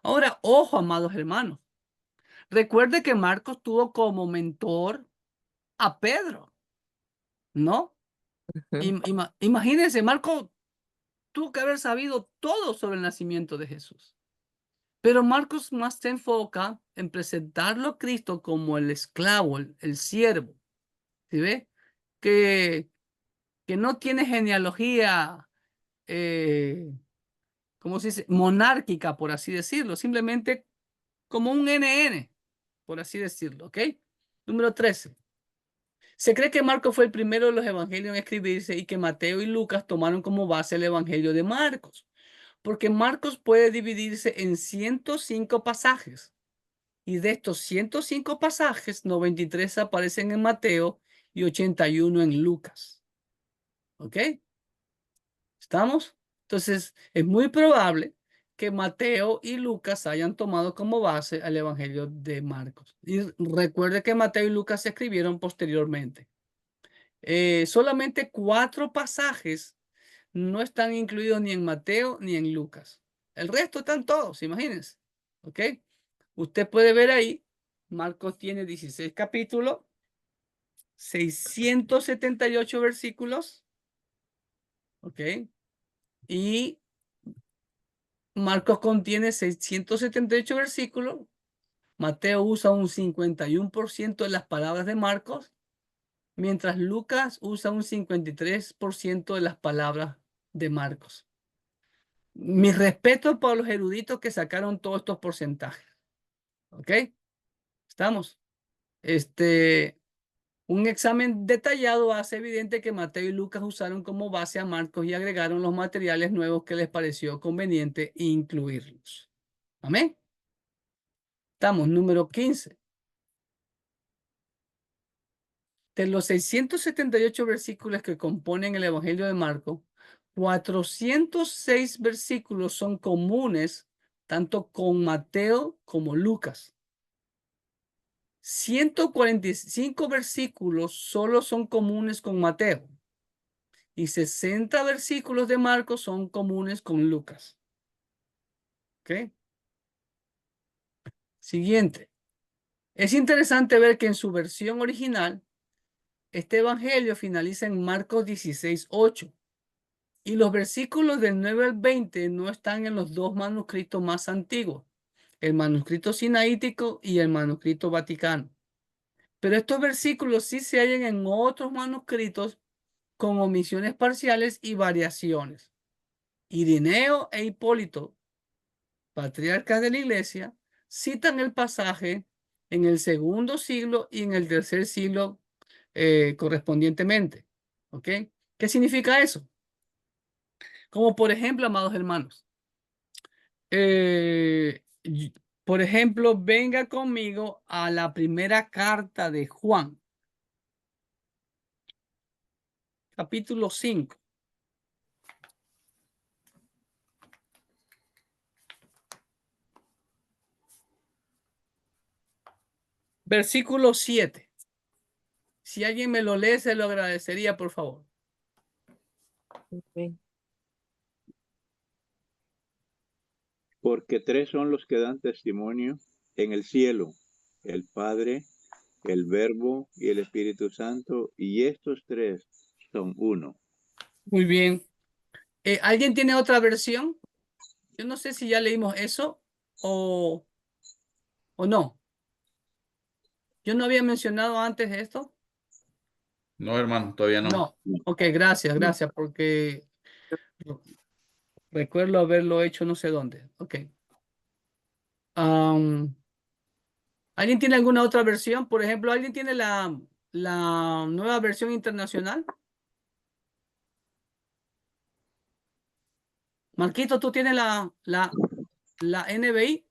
Ahora, ojo, amados hermanos. Recuerde que Marcos tuvo como mentor a Pedro, ¿no? Imagínense, Marcos tuvo que haber sabido todo sobre el nacimiento de Jesús. Pero Marcos más se enfoca en presentarlo a Cristo como el esclavo, el siervo. ¿Sí ve? Que no tiene genealogía, ¿cómo se dice? Monárquica, por así decirlo. Simplemente como un NN, por así decirlo. ¿Ok? Número 13. Se cree que Marcos fue el primero de los evangelios en escribirse y que Mateo y Lucas tomaron como base el evangelio de Marcos, porque Marcos puede dividirse en 105 pasajes y de estos 105 pasajes, 93 aparecen en Mateo y 81 en Lucas. ¿Ok? ¿Estamos? Entonces, es muy probable que Mateo y Lucas hayan tomado como base el evangelio de Marcos. Y recuerde que Mateo y Lucas se escribieron posteriormente. Solamente 4 pasajes no están incluidos ni en Mateo ni en Lucas. El resto están todos, imagínense. ¿Ok? Usted puede ver ahí, Marcos tiene 16 capítulos, 678 versículos. ¿Ok? Y Marcos contiene 678 versículos. Mateo usa un 51% de las palabras de Marcos, mientras Lucas usa un 53% de las palabras de Marcos. Mi respeto para los eruditos que sacaron todos estos porcentajes. ¿Ok? ¿Estamos? Un examen detallado hace evidente que Mateo y Lucas usaron como base a Marcos y agregaron los materiales nuevos que les pareció conveniente incluirlos. Amén. Estamos, número 15. De los 678 versículos que componen el Evangelio de Marcos, 406 versículos son comunes tanto con Mateo como Lucas. 145 versículos solo son comunes con Mateo y 60 versículos de Marcos son comunes con Lucas. ¿Ok? Siguiente. Es interesante ver que en su versión original, este evangelio finaliza en Marcos 16:8 y los versículos del 9 al 20 no están en los dos manuscritos más antiguos, el manuscrito sinaítico y el manuscrito vaticano. Pero estos versículos sí se hallan en otros manuscritos con omisiones parciales y variaciones. Irineo e Hipólito, patriarcas de la iglesia, citan el pasaje en el segundo siglo y en el tercer siglo correspondientemente. ¿Ok? ¿Qué significa eso? Como por ejemplo, amados hermanos, por ejemplo, venga conmigo a la primera carta de Juan, capítulo 5. Versículo 7. Si alguien me lo lee, se lo agradecería, por favor. Okay. Porque 3 son los que dan testimonio en el cielo, el Padre, el Verbo y el Espíritu Santo, y estos 3 son uno. Muy bien. ¿Alguien tiene otra versión? Yo no sé si ya leímos eso o no. Yo no había mencionado antes esto. No, hermano, todavía no. No. Ok, gracias, porque recuerdo haberlo hecho no sé dónde. Ok. ¿Alguien tiene alguna otra versión? Por ejemplo, ¿alguien tiene la nueva versión internacional? Marquito, ¿tú tienes la NBI?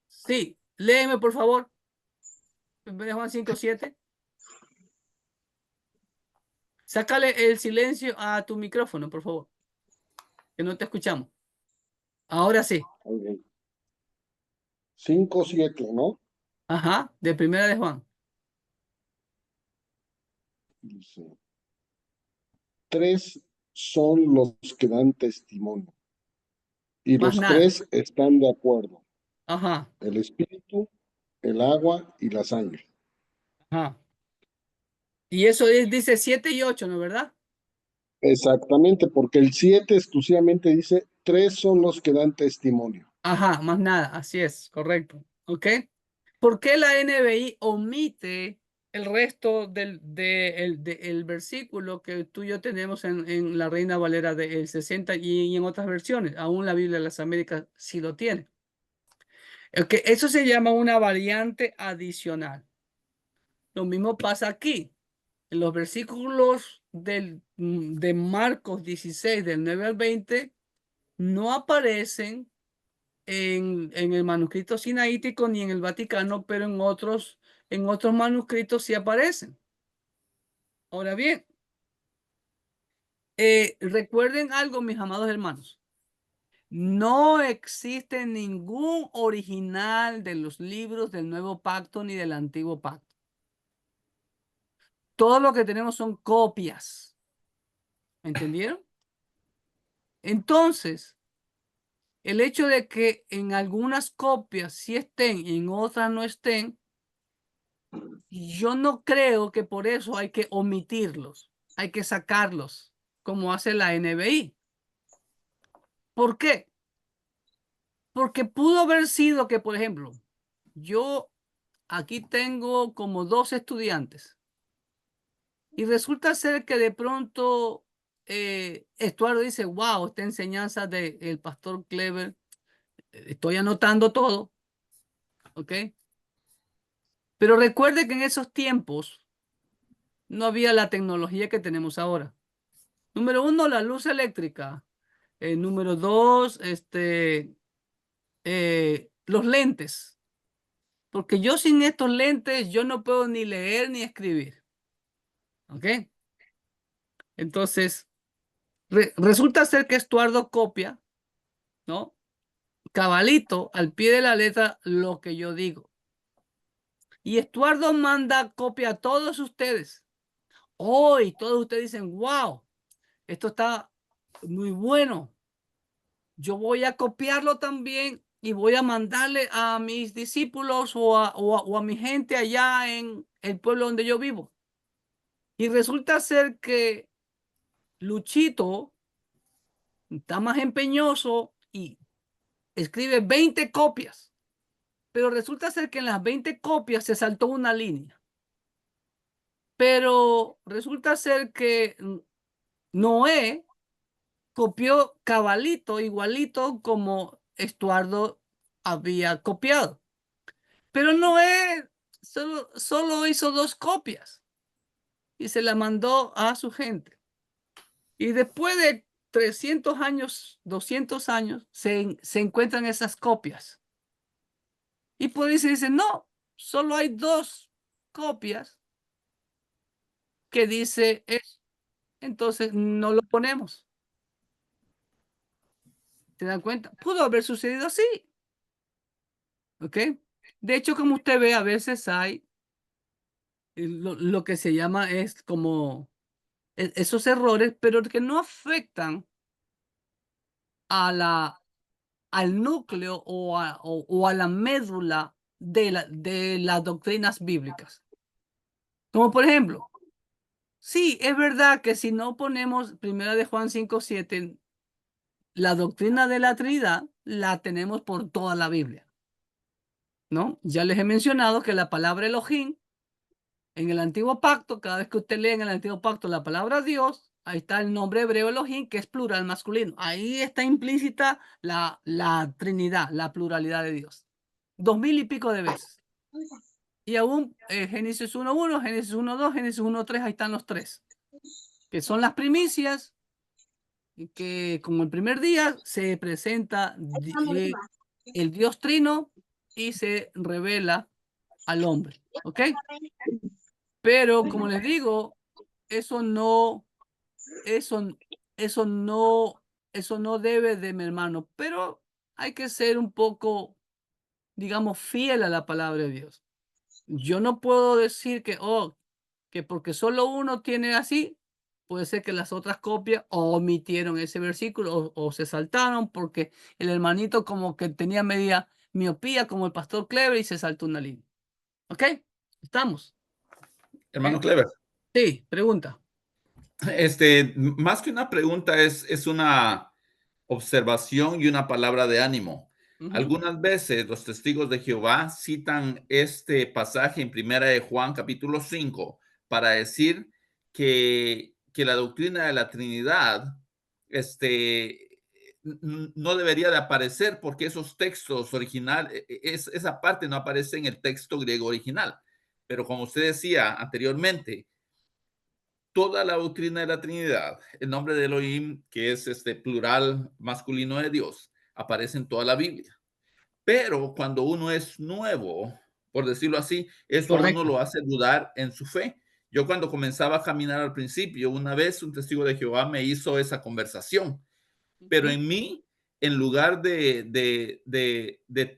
Sí. Léeme, por favor. 1 Juan 5:7. Sácale el silencio a tu micrófono, por favor. Que no te escuchamos. Ahora sí. 5:7, ¿no? Ajá, de 1 Juan. Dice, 3 son los que dan testimonio. Y Más los nada. 3 están de acuerdo. Ajá, El espíritu, el agua y la sangre. ajá. Y eso dice 7 y 8, ¿no es verdad? Exactamente, porque el 7 exclusivamente dice, 3 son los que dan testimonio. Ajá, más nada. Así es, correcto. ¿Ok? ¿Por qué la NBI omite el resto del versículo que tú y yo tenemos en la Reina Valera del 60 y en otras versiones? Aún la Biblia de las Américas sí lo tiene. Ok, eso se llama una variante adicional. Lo mismo pasa aquí. En los versículos de Marcos 16, del 9 al 20, no aparecen en el manuscrito sinaítico ni en el Vaticano, pero en otros manuscritos sí aparecen. Ahora bien, recuerden algo, mis amados hermanos. No existe ningún original de los libros del Nuevo Pacto ni del Antiguo Pacto. Todo lo que tenemos son copias. ¿Me entendieron? Entonces, el hecho de que en algunas copias sí estén y en otras no estén, yo no creo que por eso hay que omitirlos, hay que sacarlos, como hace la NBI. ¿Por qué? Porque pudo haber sido que, por ejemplo, yo aquí tengo como 2 estudiantes y resulta ser que de pronto Estuardo dice, wow, esta enseñanza del pastor Clever, estoy anotando todo, ¿ok? Pero recuerde que en esos tiempos no había la tecnología que tenemos ahora. Número 1, la luz eléctrica. Número 2, los lentes. Porque yo sin estos lentes, yo no puedo ni leer ni escribir. ¿Ok? Entonces, resulta ser que Estuardo copia, ¿no? Cabalito, al pie de la letra, lo que yo digo. Y Estuardo manda copia a todos ustedes. Hoy todos ustedes dicen, wow, esto está muy bueno. Yo voy a copiarlo también y voy a mandarle a mis discípulos o a mi gente allá en el pueblo donde yo vivo. Y resulta ser que Luchito está más empeñoso y escribe 20 copias. Pero resulta ser que en las 20 copias se saltó una línea. Pero resulta ser que Noé copió cabalito, igualito como Estuardo había copiado. Pero Noé solo hizo 2 copias y se la mandó a su gente. Y después de 300 años, 200 años, se encuentran esas copias. Y por eso dicen, no, solo hay 2 copias que dice eso. Entonces no lo ponemos. ¿Se dan cuenta? Pudo haber sucedido así. ¿Ok? De hecho, como usted ve, a veces hay lo que se llama es como esos errores, pero que no afectan al núcleo o a la médula de las doctrinas bíblicas. Como por ejemplo, sí, es verdad que si no ponemos 1 Juan 5:7, la doctrina de la Trinidad la tenemos por toda la Biblia, ¿no? Ya les he mencionado que la palabra Elohim en el Antiguo Pacto, cada vez que usted lee en el Antiguo Pacto la palabra Dios, ahí está el nombre hebreo Elohim, que es plural masculino. Ahí está implícita la Trinidad, la pluralidad de Dios. 2000 y pico de veces. Y aún Génesis 1.1, Génesis 1.2, Génesis 1.3, ahí están los tres, que son las primicias, que como el primer día se presenta el Dios Trino y se revela al hombre, ¿ok? Pero como les digo, eso no, eso, eso no, eso no debe de, mi hermano, pero hay que ser un poco, digamos, fiel a la palabra de Dios. Yo no puedo decir que porque solo uno tiene así, puede ser que las otras copias omitieron ese versículo o se saltaron porque el hermanito como que tenía media miopía como el pastor Clever y se saltó una línea. ¿Ok? ¿Estamos? Hermano Clever, Sí, pregunta. más que una pregunta es una observación y una palabra de ánimo. Algunas veces los testigos de Jehová citan este pasaje en Primera de Juan capítulo 5 para decir que la doctrina de la Trinidad no debería de aparecer porque esos textos originales, esa parte no aparece en el texto griego original. Pero como usted decía anteriormente, toda la doctrina de la Trinidad, el nombre de Elohim, que es este plural masculino de Dios, aparece en toda la Biblia. Pero cuando uno es nuevo, por decirlo así, eso a uno Correcto. lo hace dudar en su fe. Yo cuando comenzaba a caminar al principio, una vez un testigo de Jehová me hizo esa conversación, pero en mí, en lugar de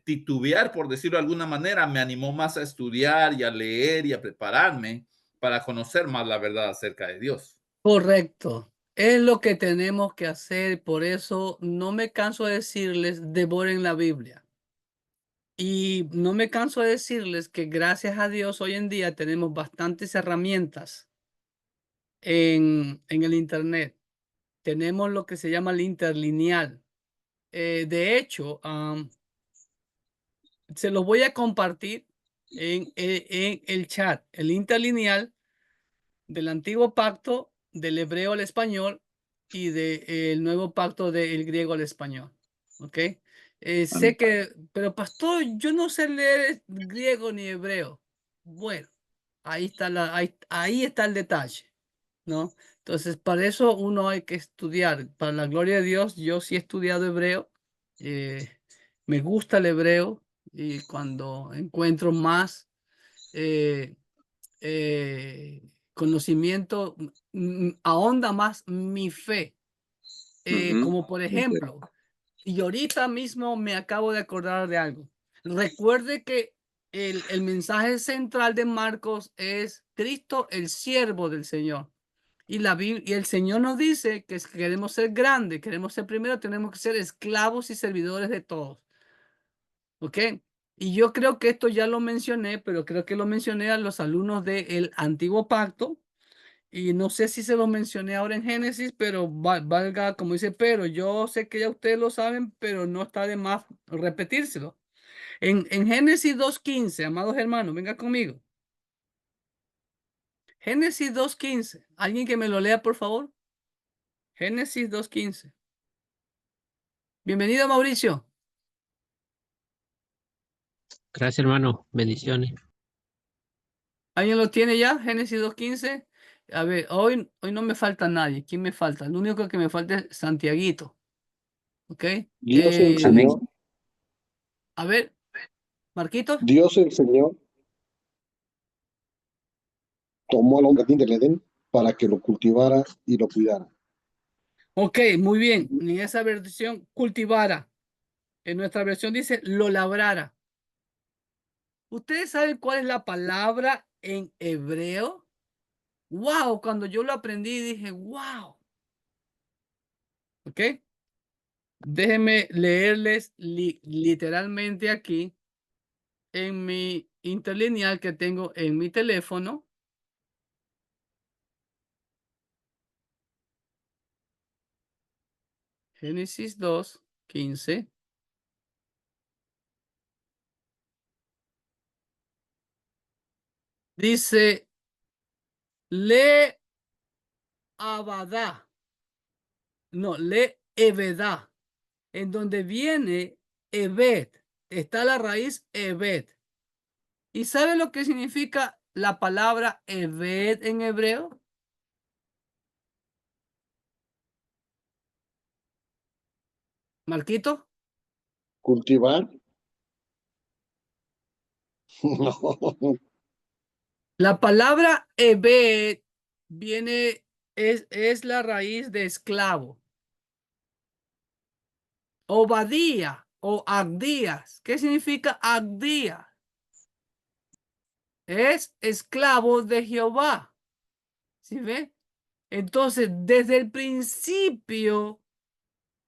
titubear, por decirlo de alguna manera, me animó más a estudiar y a leer y a prepararme para conocer más la verdad acerca de Dios. Correcto. Es lo que tenemos que hacer. Por eso no me canso de decirles, devoren la Biblia. Y no me canso de decirles que gracias a Dios hoy en día tenemos bastantes herramientas en el Internet. Tenemos lo que se llama el interlineal. De hecho, se los voy a compartir en el chat. El interlineal del antiguo pacto, del hebreo al español y del nuevo pacto del griego al español. ¿Ok? Sé que, pero pastor, yo no sé leer griego ni hebreo. Bueno, ahí está, ahí está el detalle, ¿no? Entonces, para eso uno hay que estudiar. Para la gloria de Dios, yo sí he estudiado hebreo. eh, Me gusta el hebreo y cuando encuentro más eh, conocimiento, ahonda más mi fe. Como por ejemplo, y ahorita mismo me acabo de acordar de algo. Recuerde que el mensaje central de Marcos es Cristo, el siervo del Señor. Y y el Señor nos dice que queremos ser grandes, queremos ser primero, tenemos que ser esclavos y servidores de todos. ¿Ok? Y yo creo que esto ya lo mencioné, pero creo que lo mencioné a los alumnos del Antiguo Pacto. Y no sé si se lo mencioné ahora en Génesis, pero valga, como dice Pedro, yo sé que ya ustedes lo saben, pero no está de más repetírselo. En Génesis 2.15, amados hermanos, venga conmigo. Génesis 2.15. ¿Alguien que me lo lea, por favor? Génesis 2.15. Bienvenido, Mauricio. Gracias, hermano. Bendiciones. ¿Alguien lo tiene ya? Génesis 2.15. A ver, hoy no me falta nadie. ¿Quién me falta? Lo único que me falta es Santiaguito. ¿Ok? Dios el Amén. Señor, A ver, Marquitos. Dios el Señor tomó al hombre del Edén para que lo cultivara y lo cuidara. Ok, muy bien. En esa versión, cultivara. En nuestra versión dice, lo labrara. ¿Ustedes saben cuál es la palabra en hebreo? Wow, cuando yo lo aprendí dije, wow. ¿Ok? Déjenme leerles literalmente aquí en mi interlineal que tengo en mi teléfono. Génesis 2.15. Dice, le abadá. No, le evedá. En donde viene Ebed, está la raíz Ebed. ¿Y sabe lo que significa la palabra Eved en hebreo? Marquito. ¿Cultivar? No. La palabra Eved viene, es la raíz de esclavo. Obadía o Abdías. ¿Qué significa Abdías? Es esclavo de Jehová. ¿Sí ve? Entonces, desde el principio,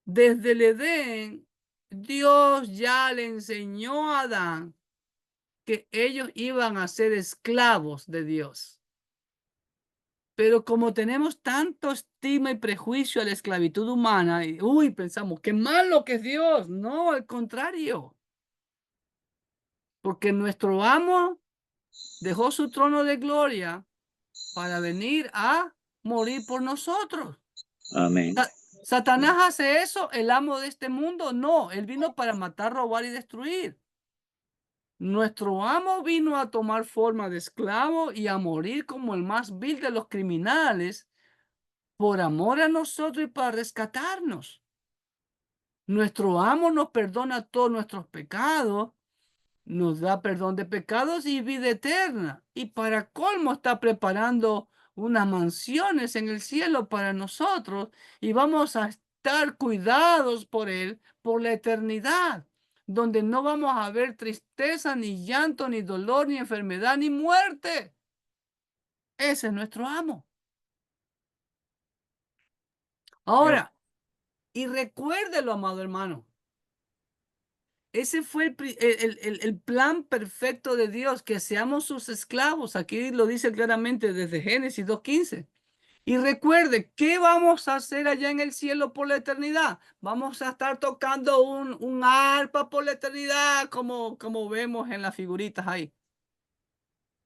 desde el Edén, Dios ya le enseñó a Adán que ellos iban a ser esclavos de Dios. Pero como tenemos tanto estima y prejuicio a la esclavitud humana, y pensamos, qué malo que es Dios. No, al contrario. Porque nuestro amo dejó su trono de gloria para venir a morir por nosotros. Amén. ¿Satanás hace eso, el amo de este mundo? No, él vino para matar, robar y destruir. Nuestro amo vino a tomar forma de esclavo y a morir como el más vil de los criminales por amor a nosotros y para rescatarnos. Nuestro amo nos perdona todos nuestros pecados, nos da perdón de pecados y vida eterna. Y para colmo está preparando unas mansiones en el cielo para nosotros y vamos a estar cuidados por él por la eternidad, donde no vamos a ver tristeza, ni llanto, ni dolor, ni enfermedad, ni muerte. Ese es nuestro amo. Ahora, y recuérdelo, amado hermano, ese fue el plan perfecto de Dios, que seamos sus esclavos. Aquí lo dice claramente desde Génesis 2:15. Y recuerde, ¿qué vamos a hacer allá en el cielo por la eternidad? Vamos a estar tocando un arpa por la eternidad, como vemos en las figuritas ahí.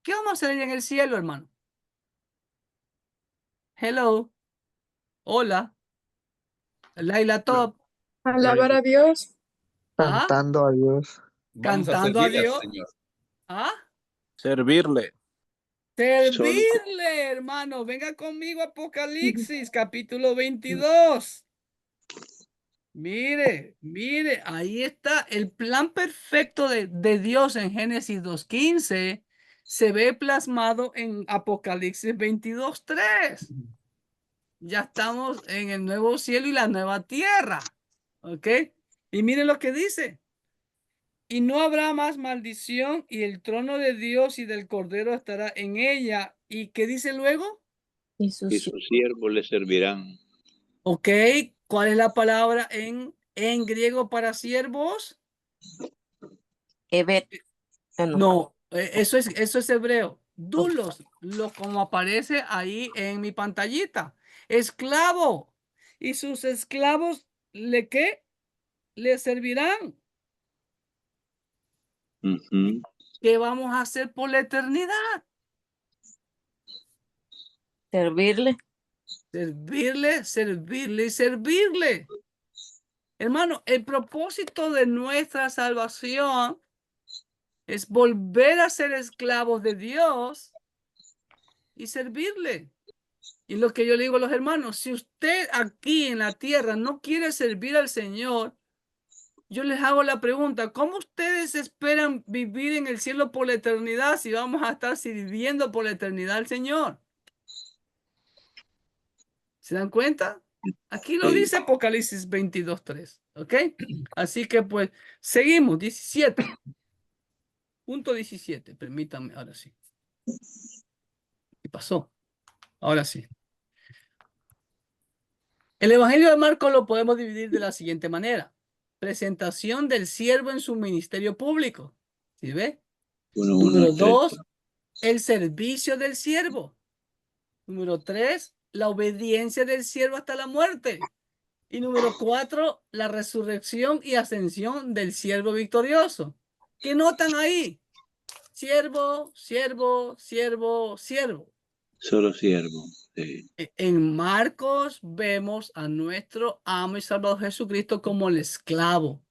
¿Qué vamos a hacer allá en el cielo, hermano? Hello. Hola. Laila Top. Alabar a Dios. ¿Ah? Cantando a Dios. Vamos a Cantando a servirle al Dios. Señor. ¿Ah? Servirle. Servirle, hermano. Venga conmigo, Apocalipsis, capítulo 22. Mire, ahí está el plan perfecto de Dios en Génesis 2:15. Se ve plasmado en Apocalipsis 22:3. Ya estamos en el nuevo cielo y la nueva tierra. ¿Ok? Y miren lo que dice. Y no habrá más maldición, y el trono de Dios y del Cordero estará en ella. ¿Y qué dice luego? Y sus Y sus siervos le servirán. Ok, ¿cuál es la palabra en griego para siervos? Eved. No, eso es hebreo. Dulos, como aparece ahí en mi pantallita. Esclavo. ¿Y sus esclavos qué? Le servirán. ¿Qué vamos a hacer por la eternidad? Servirle. Servirle, servirle y servirle. Hermano, el propósito de nuestra salvación es volver a ser esclavos de Dios y servirle. Y lo que yo le digo a los hermanos, si usted aquí en la tierra no quiere servir al Señor, yo les hago la pregunta, ¿cómo ustedes esperan vivir en el cielo por la eternidad si vamos a estar sirviendo por la eternidad al Señor? ¿Se dan cuenta? Aquí lo dice Apocalipsis 22:3, ¿ok? Así que pues seguimos, 17. Punto 17, permítanme, ahora sí. ¿Qué pasó? Ahora sí. El Evangelio de Marcos lo podemos dividir de la siguiente manera. Presentación del siervo en su ministerio público. ¿Sí ve? Número 2, el servicio del siervo. Número 3, la obediencia del siervo hasta la muerte. Y número 4, la resurrección y ascensión del siervo victorioso. ¿Qué notan ahí? Siervo, siervo, siervo, siervo. Solo siervo. Sí. En Marcos vemos a nuestro amo y salvador Jesucristo como el esclavo.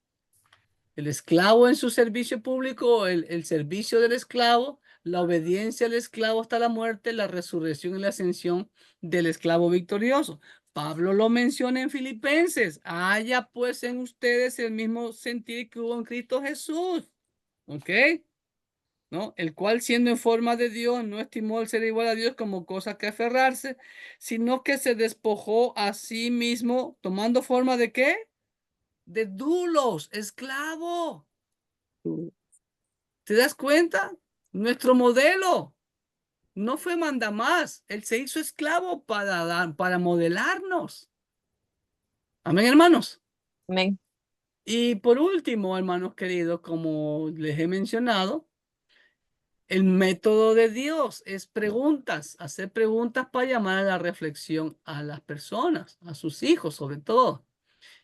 El esclavo en su servicio público, el servicio del esclavo, la obediencia al esclavo hasta la muerte, la resurrección y la ascensión del esclavo victorioso. Pablo lo menciona en Filipenses. Haya pues en ustedes el mismo sentir que hubo en Cristo Jesús. ¿Ok? ¿No? El cual siendo en forma de Dios no estimó el ser igual a Dios como cosa que aferrarse, sino que se despojó a sí mismo tomando forma ¿de qué? De dulos, esclavo. ¿Te das cuenta? Nuestro modelo no fue mandamás. Él se hizo esclavo para modelarnos. Amén, hermanos. Amén. Y por último, hermanos queridos, como les he mencionado, el método de Dios es preguntas, hacer preguntas para llamar a la reflexión a las personas, a sus hijos sobre todo.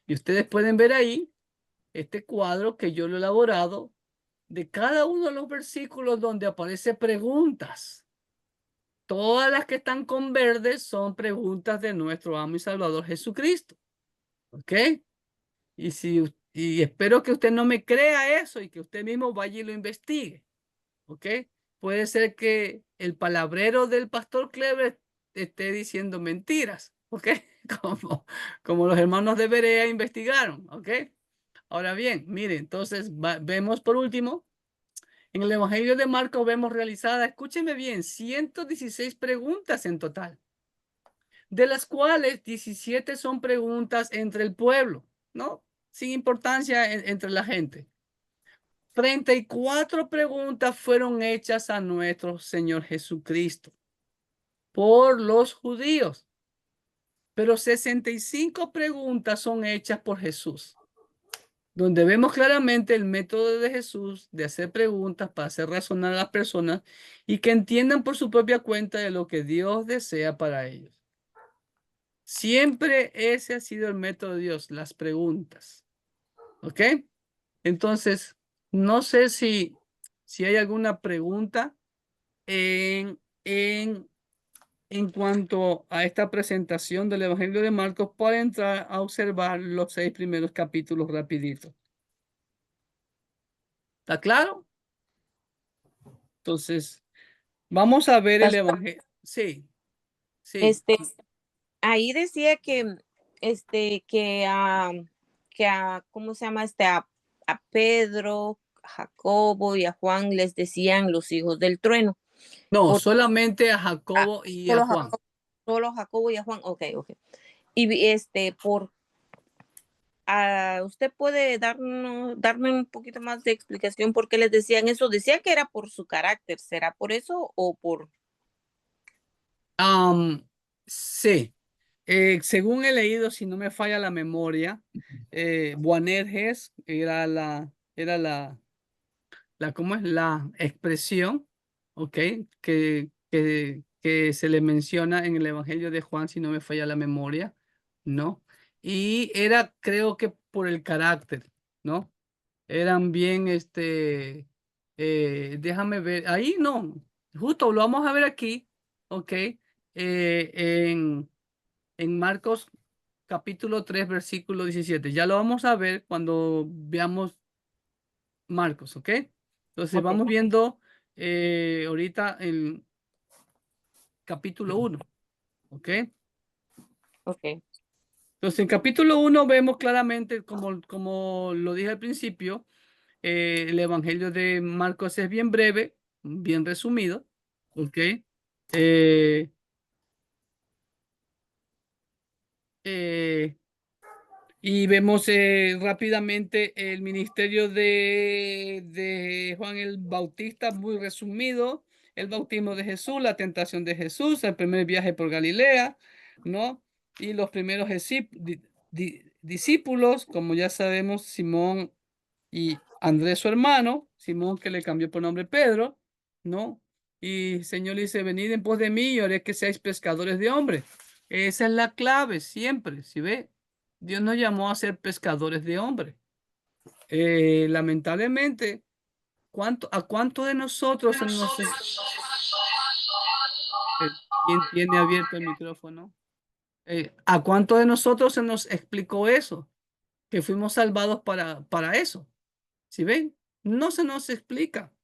Y ustedes pueden ver ahí este cuadro que yo lo he elaborado de cada uno de los versículos donde aparece preguntas. Todas las que están con verde son preguntas de nuestro amo y salvador Jesucristo. ¿Ok? Y espero que usted no me crea eso y que usted mismo vaya y lo investigue. ¿Ok? Puede ser que el palabrero del pastor Clever esté diciendo mentiras. ¿Ok? Como los hermanos de Berea investigaron. ¿Ok? Ahora bien, mire, entonces vemos por último, en el Evangelio de Marcos vemos realizadas, escúcheme bien, 116 preguntas en total, de las cuales 17 son preguntas entre el pueblo, ¿no? Sin importancia entre la gente. 34 preguntas fueron hechas a nuestro Señor Jesucristo por los judíos, pero 65 preguntas son hechas por Jesús, donde vemos claramente el método de Jesús de hacer preguntas para hacer razonar a las personas y que entiendan por su propia cuenta de lo que Dios desea para ellos. Siempre ese ha sido el método de Dios, las preguntas. ¿Ok? Entonces, no sé si hay alguna pregunta en cuanto a esta presentación del Evangelio de Marcos para entrar a observar los 6 primeros capítulos rapidito. ¿Está claro? Entonces, vamos a ver el Evangelio. Sí, sí. Ahí decía que, ¿cómo se llama? A Pedro, a Jacobo y a Juan les decían los hijos del trueno. No, solamente a Jacobo y a Juan. Solo Jacobo y a Juan. Ok. Y usted puede darme un poquito más de explicación por qué les decían eso. Decía que era por su carácter. ¿Será por eso o por? Sí. Según he leído, si no me falla la memoria, Boanerges era ¿cómo es? La expresión, ¿ok? Que se le menciona en el Evangelio de Juan, si no me falla la memoria, ¿no? Y era, creo que por el carácter, ¿no? Eran bien, déjame ver, ahí no, justo lo vamos a ver aquí, ¿ok? En Marcos capítulo 3, versículo 17. Ya lo vamos a ver cuando veamos Marcos, ¿ok? Entonces vamos viendo ahorita el capítulo 1, ¿ok? Ok. Entonces en capítulo 1 vemos claramente, como lo dije al principio, el Evangelio de Marcos es bien breve, bien resumido, ¿ok? Y vemos rápidamente el ministerio de Juan el Bautista, muy resumido, el bautismo de Jesús, la tentación de Jesús, el primer viaje por Galilea, ¿no? Y los primeros discípulos, como ya sabemos, Simón y Andrés su hermano, Simón que le cambió por nombre Pedro, ¿no? Y el Señor le dice, venid en pos de mí y haré que seáis pescadores de hombres. Esa es la clave siempre, ¿sí ve? Dios nos llamó a ser pescadores de hombres. Lamentablemente, ¿a cuánto de nosotros se nos... ¿Quién tiene abierto el micrófono? ¿A cuánto de nosotros se nos explicó eso? Que fuimos salvados para eso. ¿Sí ven? No se nos explica,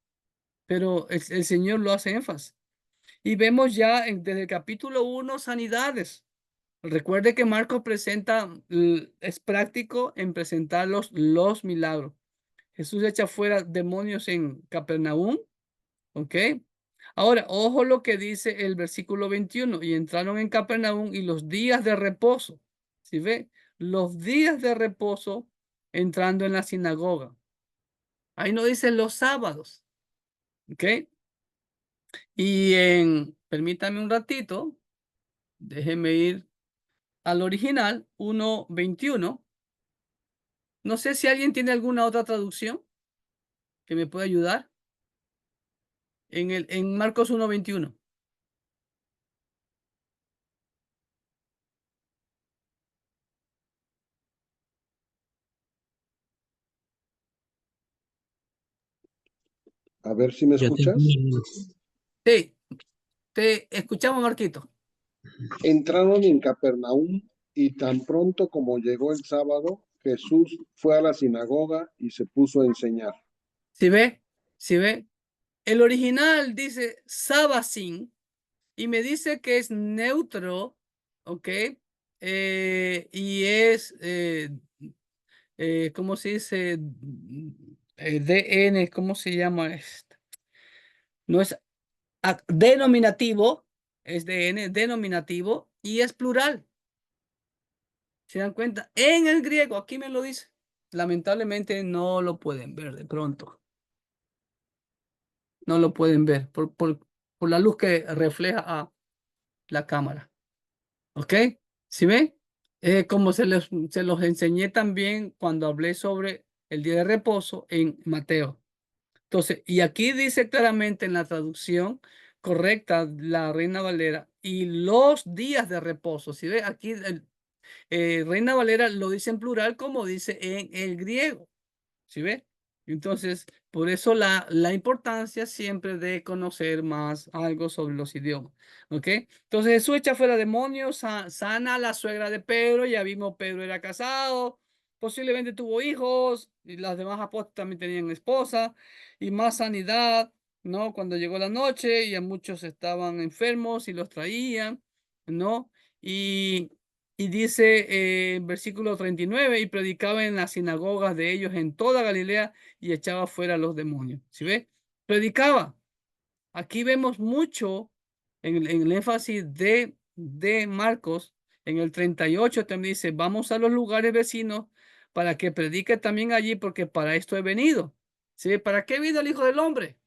pero el Señor lo hace énfasis. Y vemos ya desde el capítulo 1 sanidades. Recuerde que Marcos presenta, es práctico en presentar los milagros. Jesús echa fuera demonios en Capernaum, ¿ok? Ahora, ojo lo que dice el versículo 21. Y entraron en Capernaum y los días de reposo. ¿Sí ve? Los días de reposo entrando en la sinagoga. Ahí no dice los sábados, ¿ok? Y permítame un ratito, déjeme ir al original, 1:21. No sé si alguien tiene alguna otra traducción que me pueda ayudar. En Marcos 1:21. A ver si me Yo tengo escuchas. Sí, te escuchamos, Marquito. Entraron en Capernaum y tan pronto como llegó el sábado, Jesús fue a la sinagoga y se puso a enseñar. ¿Sí ve? ¿Sí ve? El original dice Sabasin y me dice que es neutro, ¿ok? Y es, ¿cómo se dice? DN, ¿cómo se llama esto? No es denominativo, es DN, denominativo y es plural. ¿Se dan cuenta? En el griego, aquí me lo dice. Lamentablemente no lo pueden ver de pronto. No lo pueden ver por la luz que refleja a la cámara. ¿Ok? ¿Sí ven? Como se los enseñé también cuando hablé sobre el día de reposo en Mateo. Entonces, y aquí dice claramente en la traducción correcta, la Reina Valera, y los días de reposo. ¿Sí ve? Aquí Reina Valera lo dice en plural como dice en el griego. ¿Sí ve? Entonces, por eso la importancia siempre de conocer más algo sobre los idiomas. ¿Ok? Entonces Jesús echa fuera demonios, sana a la suegra de Pedro. Ya vimos, Pedro era casado, posiblemente tuvo hijos, y las demás apóstoles también tenían esposa, y más sanidad, ¿no? Cuando llegó la noche, y a muchos estaban enfermos y los traían, ¿no? Y dice en versículo 39, y predicaba en las sinagogas de ellos en toda Galilea y echaba fuera a los demonios. ¿Sí ve? Predicaba. Aquí vemos mucho en el énfasis de Marcos. En el 38 también dice, vamos a los lugares vecinos para que predique también allí, porque para esto he venido. ¿Sí? ¿Para qué vino el Hijo del Hombre?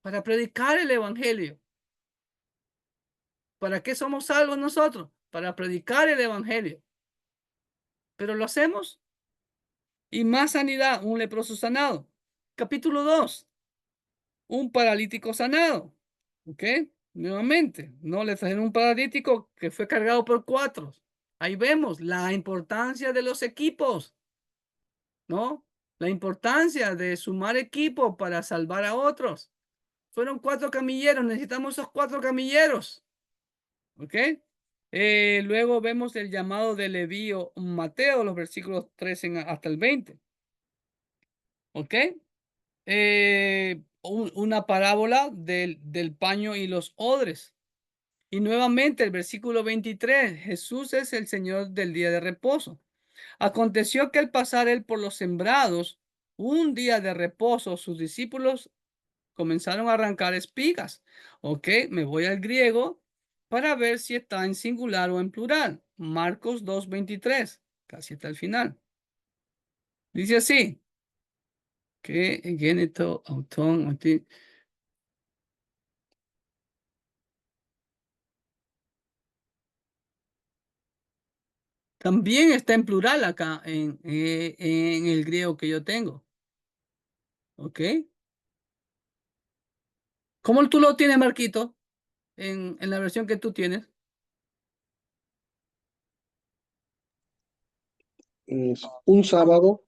Para predicar el Evangelio. ¿Para qué somos salvos nosotros? Para predicar el Evangelio. Pero lo hacemos. Y más sanidad, un leproso sanado. Capítulo 2, un paralítico sanado. ¿Ok? Nuevamente, no le trajeron un paralítico que fue cargado por 4. Ahí vemos la importancia de los equipos, ¿no? La importancia de sumar equipo para salvar a otros. Fueron 4 camilleros, necesitamos esos 4 camilleros. ¿Ok? Luego vemos el llamado de Leví o Mateo, los versículos 13 hasta el 20. ¿Ok? Una parábola del paño y los odres. Y nuevamente el versículo 23, Jesús es el Señor del día de reposo. Aconteció que al pasar él por los sembrados, un día de reposo, sus discípulos comenzaron a arrancar espigas. Ok, me voy al griego para ver si está en singular o en plural. Marcos 2:23, casi hasta el final. Dice así, que géneto, autón, también está en plural acá en el griego que yo tengo. ¿Ok? ¿Cómo tú lo tienes, Marquito? En la versión que tú tienes. Un sábado,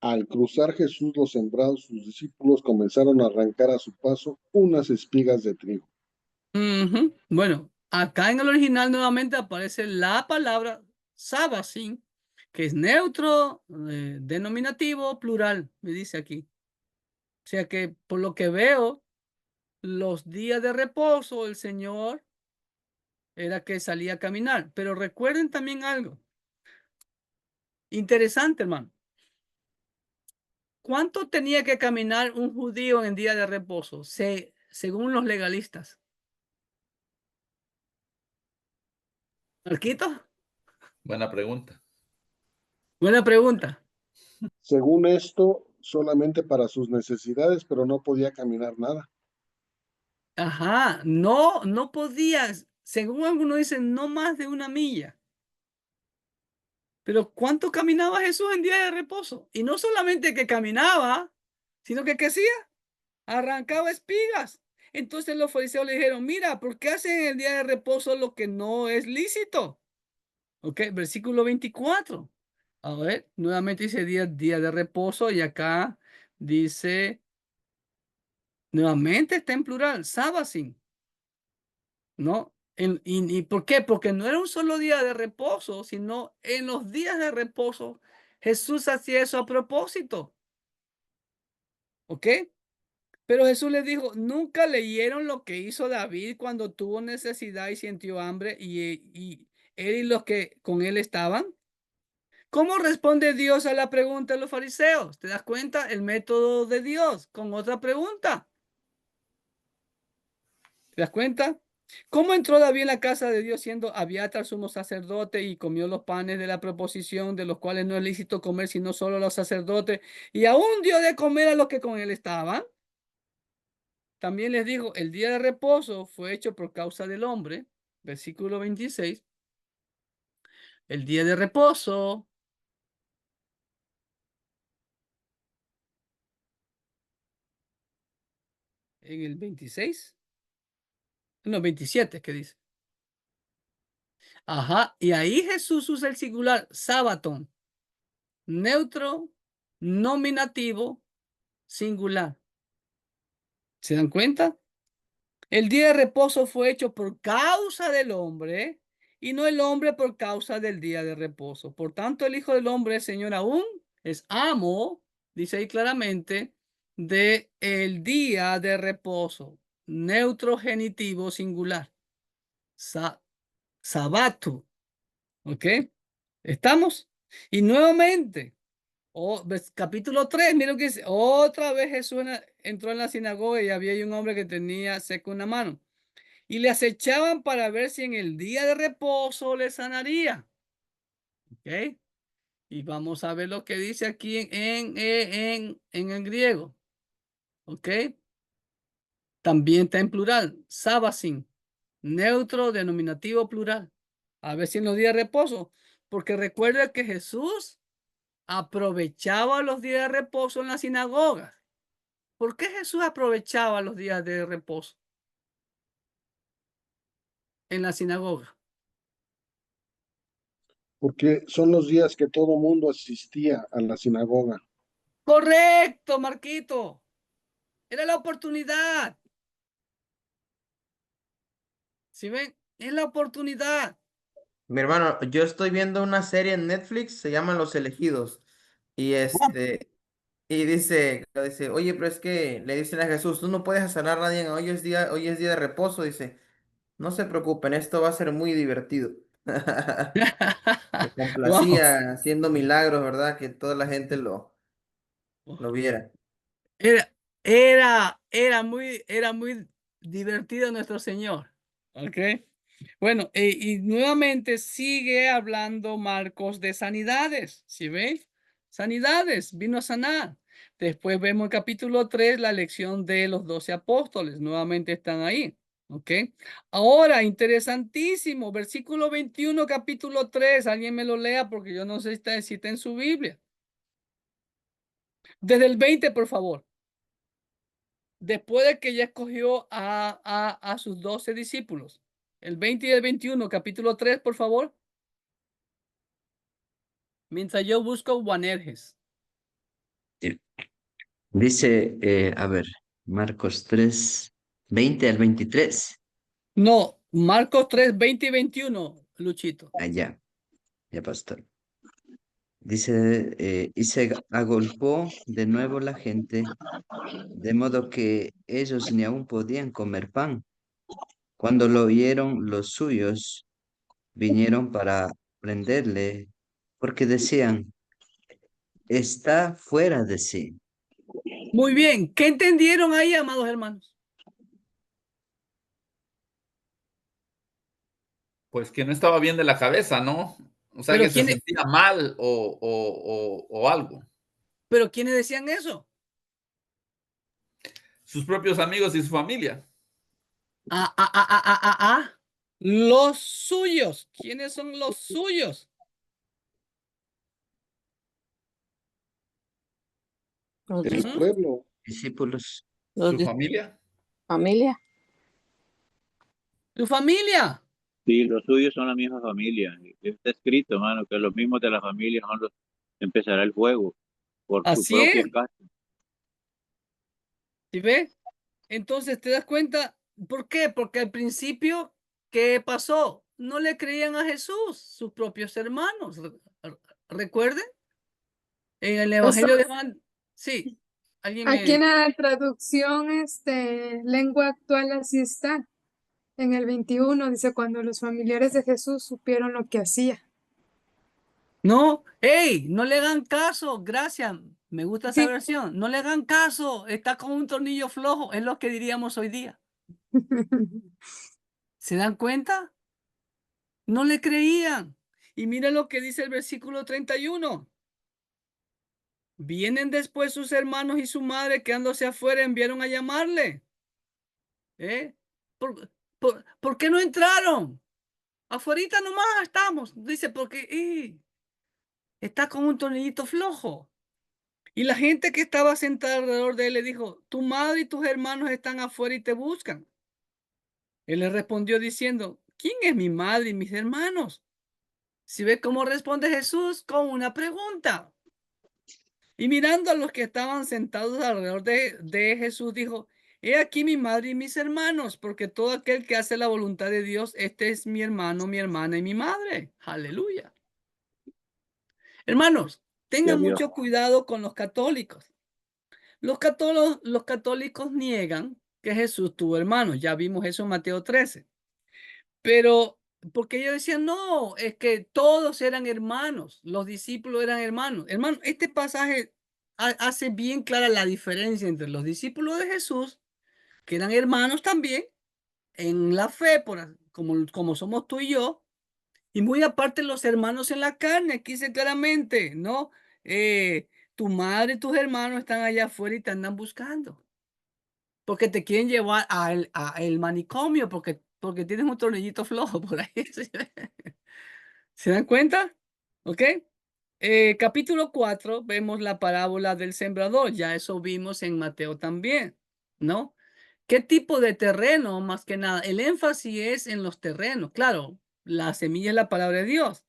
al cruzar Jesús los sembrados, sus discípulos comenzaron a arrancar a su paso unas espigas de trigo. Bueno, acá en el original nuevamente aparece la palabra sabasin que es neutro, denominativo, plural, me dice aquí. O sea que por lo que veo, los días de reposo, el Señor era que salía a caminar. Pero recuerden también algo interesante, hermano. ¿Cuánto tenía que caminar un judío en día de reposo? Según los legalistas. ¿Marquito? Buena pregunta. Buena pregunta. Según esto, solamente para sus necesidades, pero no podía caminar nada. Ajá, no podías, según algunos dicen, no más de 1 milla. Pero ¿cuánto caminaba Jesús en día de reposo? Y no solamente que caminaba, sino que ¿qué hacía? Arrancaba espigas. Entonces los fariseos le dijeron, mira, ¿por qué hacen en el día de reposo lo que no es lícito? Ok, versículo 24. A ver, nuevamente dice día de reposo y acá dice, nuevamente está en plural, sábasin, ¿no? ¿Y por qué? Porque no era un solo día de reposo, sino en los días de reposo Jesús hacía eso a propósito. ¿Ok? Pero Jesús les dijo, ¿nunca leyeron lo que hizo David cuando tuvo necesidad y sintió hambre y él y los que con él estaban? ¿Cómo responde Dios a la pregunta de los fariseos? ¿Te das cuenta? El método de Dios con otra pregunta. ¿Te das cuenta? ¿Cómo entró David en la casa de Dios siendo Abiatar sumo sacerdote y comió los panes de la proposición, de los cuales no es lícito comer sino solo a los sacerdotes, y aún dio de comer a los que con él estaban? También les digo, el día de reposo fue hecho por causa del hombre, versículo 26. El día de reposo en el 26, no, 27, ¿qué dice? Ajá, y ahí Jesús usa el singular, sabatón, neutro, nominativo, singular. ¿Se dan cuenta? El día de reposo fue hecho por causa del hombre y no el hombre por causa del día de reposo. Por tanto, el Hijo del Hombre, Señor, aún es amo, dice ahí claramente, de el día de reposo, neutro genitivo singular, sabatu, ¿ok? ¿Estamos? Y nuevamente, capítulo 3, mira lo que dice, otra vez Jesús entró en la sinagoga y había ahí un hombre que tenía seco una mano. Y le acechaban para ver si en el día de reposo le sanaría. ¿Ok? Y vamos a ver lo que dice aquí en el griego. ¿Ok? También está en plural. Sabasin. Neutro, denominativo plural. A ver si en los días de reposo. Porque recuerda que Jesús aprovechaba los días de reposo en la sinagoga. ¿Por qué Jesús aprovechaba los días de reposo en la sinagoga? Porque son los días que todo mundo asistía a la sinagoga. Correcto, Marquito. Era la oportunidad. ¿Sí ven? Es la oportunidad. Mi hermano, yo estoy viendo una serie en Netflix, se llama Los Elegidos. Y y dice, oye, pero es que le dicen a Jesús, tú no puedes sanar a nadie, hoy es día de reposo. Dice, no se preocupen, esto va a ser muy divertido. Se Wow. complacía haciendo milagros, ¿verdad? Que toda la gente lo viera. Era muy divertido nuestro Señor. ¿Ok? Bueno, y nuevamente sigue hablando Marcos de sanidades. ¿Sí ven? Sanidades, vino a sanar. Después vemos en capítulo 3 la lección de los 12 apóstoles. Nuevamente están ahí. ¿Ok? Ahora, interesantísimo, versículo 21, capítulo 3. Alguien me lo lea porque yo no sé si está en su Biblia. Desde el 20, por favor. Después de que ya escogió a sus 12 discípulos. El 20 y el 21, capítulo 3, por favor. Mientras yo busco Boanerges. Dice, a ver, Marcos 3, 20 al 23. No, Marcos 3, 20 y 21, Luchito. Allá, ya, pastor. Dice, y se agolpó de nuevo la gente, de modo que ellos ni aún podían comer pan. Cuando lo oyeron los suyos, vinieron para prenderle, porque decían, está fuera de sí. Muy bien. ¿Qué entendieron ahí, amados hermanos? Pues que no estaba bien de la cabeza, ¿no? O sea, Pero que se ¿quiénes, sentía mal o algo. pero ¿quiénes decían eso? Sus propios amigos y su familia. Los suyos. ¿Quiénes son los suyos? El Ujú. pueblo. Discípulos. Su familia. Familia. Tu familia. Sí, los suyos son la misma familia. Está escrito, hermano, que los mismos de la familia son los empezará el fuego por su Así propia es. casa. ¿Sí ves? Entonces te das cuenta. ¿Por qué? Porque al principio, ¿qué pasó? No le creían a Jesús, sus propios hermanos. ¿Recuerden? En el Eso, Evangelio de Juan. Sí. Alguien aquí en me... la traducción, lengua actual, así está. En el 21 dice, cuando los familiares de Jesús supieron lo que hacía. No, hey, no le hagan caso. Gracias. Me gusta esa Sí. versión. No le hagan caso. Está con un tornillo flojo. Es lo que diríamos hoy día. ¿Se dan cuenta? No le creían. Y mira lo que dice el versículo 31. Vienen después sus hermanos y su madre, quedándose afuera, enviaron a llamarle. ¿Eh? ¿Por qué no entraron? Afuerita nomás estamos. Dice, porque está con un tornillito flojo. Y la gente que estaba sentada alrededor de él le dijo, tu madre y tus hermanos están afuera y te buscan. Él le respondió diciendo, ¿quién es mi madre y mis hermanos? Si ve cómo responde Jesús con una pregunta. Y mirando a los que estaban sentados alrededor de Jesús, dijo, he aquí mi madre y mis hermanos, porque todo aquel que hace la voluntad de Dios, este es mi hermano, mi hermana y mi madre. Aleluya. Hermanos, tengan mucho cuidado con los católicos. Los católicos niegan que Jesús tuvo hermanos. Ya vimos eso en Mateo 13. Pero porque ellos decían, no, es que todos eran hermanos, los discípulos eran hermanos. Hermano, este pasaje hace bien clara la diferencia entre los discípulos de Jesús, que eran hermanos también, en la fe, como somos tú y yo, y muy aparte los hermanos en la carne. Aquí dice claramente, ¿no? Tu madre y tus hermanos están allá afuera y te andan buscando. Porque te quieren llevar a el manicomio, porque tienes un tornillito flojo por ahí. ¿Se dan cuenta? ¿Ok? Capítulo 4, vemos la parábola del sembrador. Ya eso vimos en Mateo también, ¿no? ¿Qué tipo de terreno? Más que nada, el énfasis es en los terrenos. Claro, la semilla es la palabra de Dios.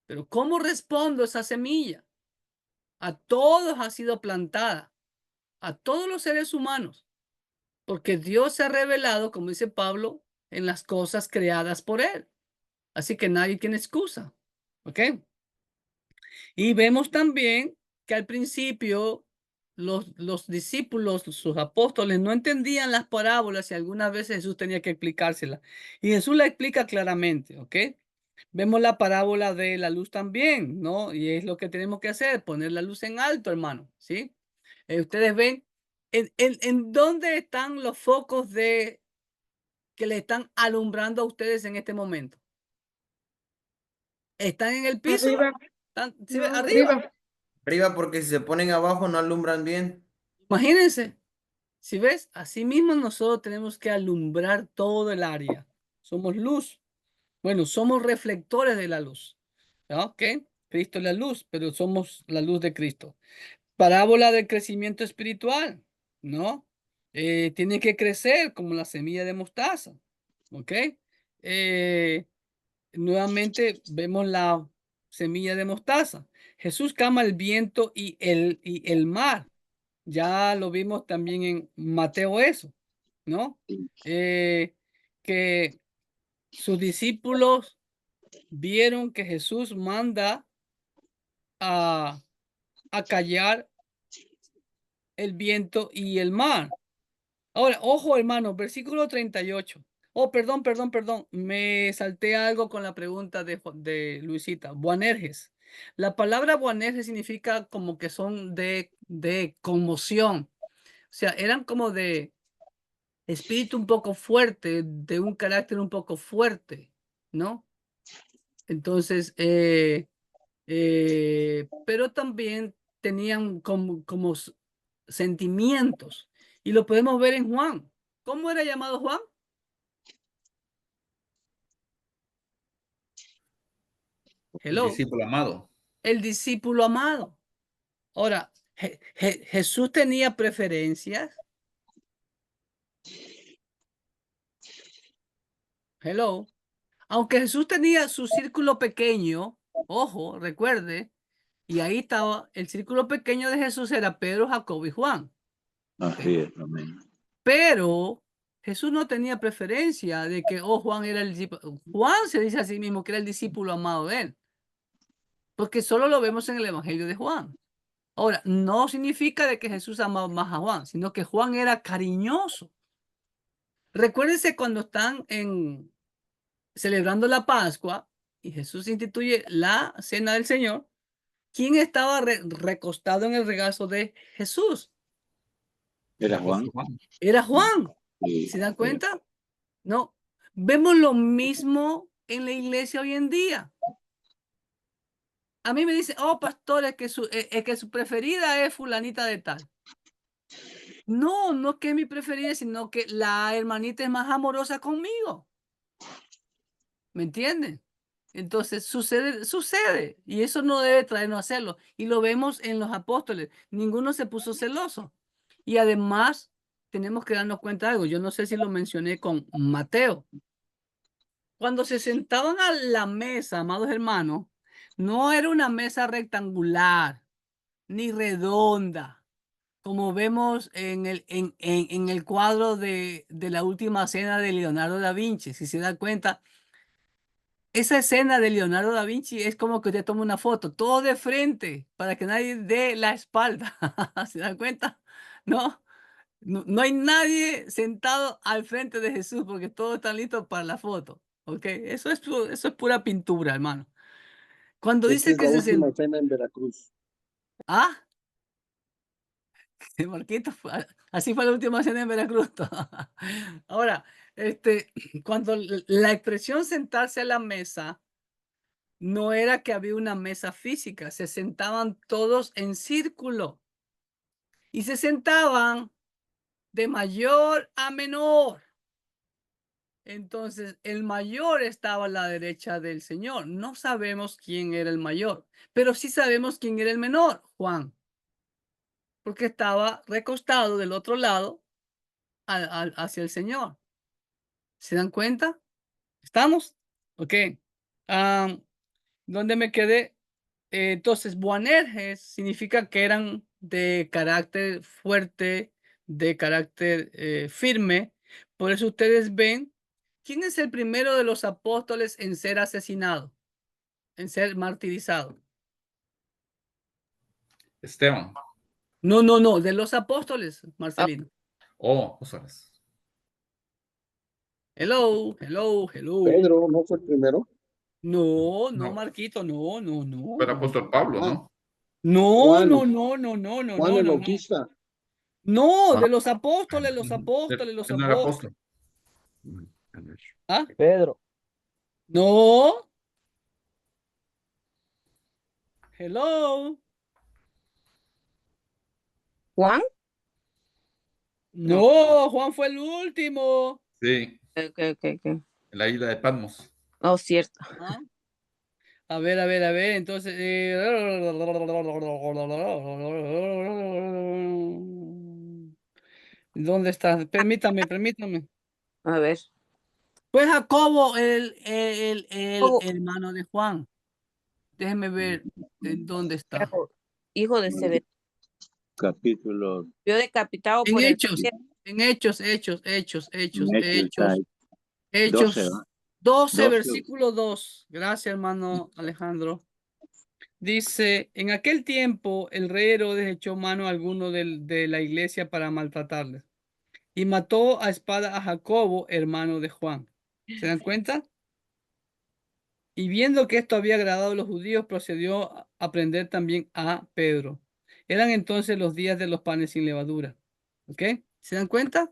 Pero ¿cómo respondo esa semilla? A todos ha sido plantada, a todos los seres humanos. Porque Dios se ha revelado, como dice Pablo, en las cosas creadas por él. Así que nadie tiene excusa. ¿Ok? Y vemos también que al principio los discípulos, sus apóstoles, no entendían las parábolas y algunas veces Jesús tenía que explicárselas. Y Jesús la explica claramente. ¿Ok? Vemos la parábola de la luz también, ¿no? Y es lo que tenemos que hacer, poner la luz en alto, hermano. ¿Sí? Ustedes ven, ¿en dónde están los focos que le están alumbrando a ustedes en este momento? ¿Están en el piso? Arriba. ¿Sí ve? No, Arriba. arriba. Arriba porque si se ponen abajo no alumbran bien. Imagínense. Si ves, así mismo nosotros tenemos que alumbrar todo el área. Somos luz. Bueno, somos reflectores de la luz. ¿Ok? Cristo es la luz, pero somos la luz de Cristo. Parábola del crecimiento espiritual, ¿no? Tiene que crecer como la semilla de mostaza. ¿Ok? Nuevamente vemos la semilla de mostaza. Jesús calma el viento y el mar. Ya lo vimos también en Mateo eso, ¿no? Que sus discípulos vieron que Jesús manda a callar el viento y el mar. Ahora, ojo, hermano, versículo 38. Oh, perdón. Me salté algo con la pregunta de Luisita. Boanerges. La palabra Boanerges significa como que son de conmoción. O sea, eran como de espíritu un poco fuerte, de un carácter un poco fuerte, ¿no? Entonces, pero también tenían como sentimientos. Y lo podemos ver en Juan. ¿Cómo era llamado Juan? El Hello. discípulo amado. El discípulo amado. Ahora, Jesús tenía preferencias. Hello. Aunque Jesús tenía su círculo pequeño, ojo, recuerde, y ahí estaba el círculo pequeño de Jesús, era Pedro, Jacobo y Juan. Así es, amén. Pero Jesús no tenía preferencia de que, Juan era el discípulo. Juan se dice a sí mismo que era el discípulo amado de él, porque solo lo vemos en el Evangelio de Juan. Ahora, no significa de que Jesús amaba más a Juan, sino que Juan era cariñoso. Recuérdense cuando están celebrando la Pascua y Jesús instituye la cena del Señor, ¿quién estaba recostado en el regazo de Jesús? Era Juan. Era Juan. Sí, ¿Se dan cuenta? No. Vemos lo mismo en la iglesia hoy en día. A mí me dice, pastor, es que su preferida es fulanita de tal. No que es mi preferida, sino que la hermanita es más amorosa conmigo. ¿Me entienden? Entonces sucede. Y eso no debe traernos a hacerlo. Y lo vemos en los apóstoles. Ninguno se puso celoso. Y además, tenemos que darnos cuenta de algo. Yo no sé si lo mencioné con Mateo. Cuando se sentaban a la mesa, amados hermanos, no era una mesa rectangular ni redonda, como vemos en el cuadro de la última cena de Leonardo da Vinci. Si se da cuenta, esa escena de Leonardo da Vinci es como que usted toma una foto, todo de frente, para que nadie dé la espalda. ¿Se dan cuenta? No. No hay nadie sentado al frente de Jesús porque todos están listos para la foto. ¿Ok? Eso es pura pintura, hermano. Cuando Esta dice es que la se última cena en Veracruz. Ah, Marquito, así fue la última cena en Veracruz. Ahora, cuando la expresión sentarse a la mesa no era que había una mesa física, se sentaban todos en círculo y se sentaban de mayor a menor. Entonces, el mayor estaba a la derecha del Señor. No sabemos quién era el mayor, pero sí sabemos quién era el menor, Juan, porque estaba recostado del otro lado hacia el Señor. ¿Se dan cuenta? ¿Estamos? Ok. ¿Dónde me quedé? Entonces, Boanerges significa que eran de carácter fuerte, de carácter firme. Por eso ustedes ven, ¿quién es el primero de los apóstoles en ser asesinado, en ser martirizado? Esteban. No, de los apóstoles, Marcelino. Apóstoles. Hello. Pedro, ¿no fue el primero? No, No. Marquito, no. Fue el apóstol Pablo, Ah, ¿no? No. Juan el No. Bautista. No, Ah. de los apóstoles, los Él apóstoles. no era apóstol. ¿Ah? Pedro. No. Hello. Juan. No, Juan fue el último. Sí, Ok. en la isla de Patmos. Oh, cierto. ¿Ah? A ver, entonces. ¿Dónde está? Permítame. A ver. Fue Jacobo el Jacobo. hermano de Juan. Déjeme ver en dónde está. Hijo de Zebedeo. Capítulo. Yo decapitado En por el Hechos, Hechos. Hechos 12, ¿va? 12, 12. versículo 2. Gracias, hermano Alejandro. Dice, en aquel tiempo el rey Herodes echó mano a alguno de la iglesia para maltratarles y mató a espada a Jacobo, hermano de Juan. ¿Se dan cuenta? Y viendo que esto había agradado a los judíos, procedió a prender también a Pedro. Eran entonces los días de los panes sin levadura. ¿Ok? ¿Se dan cuenta?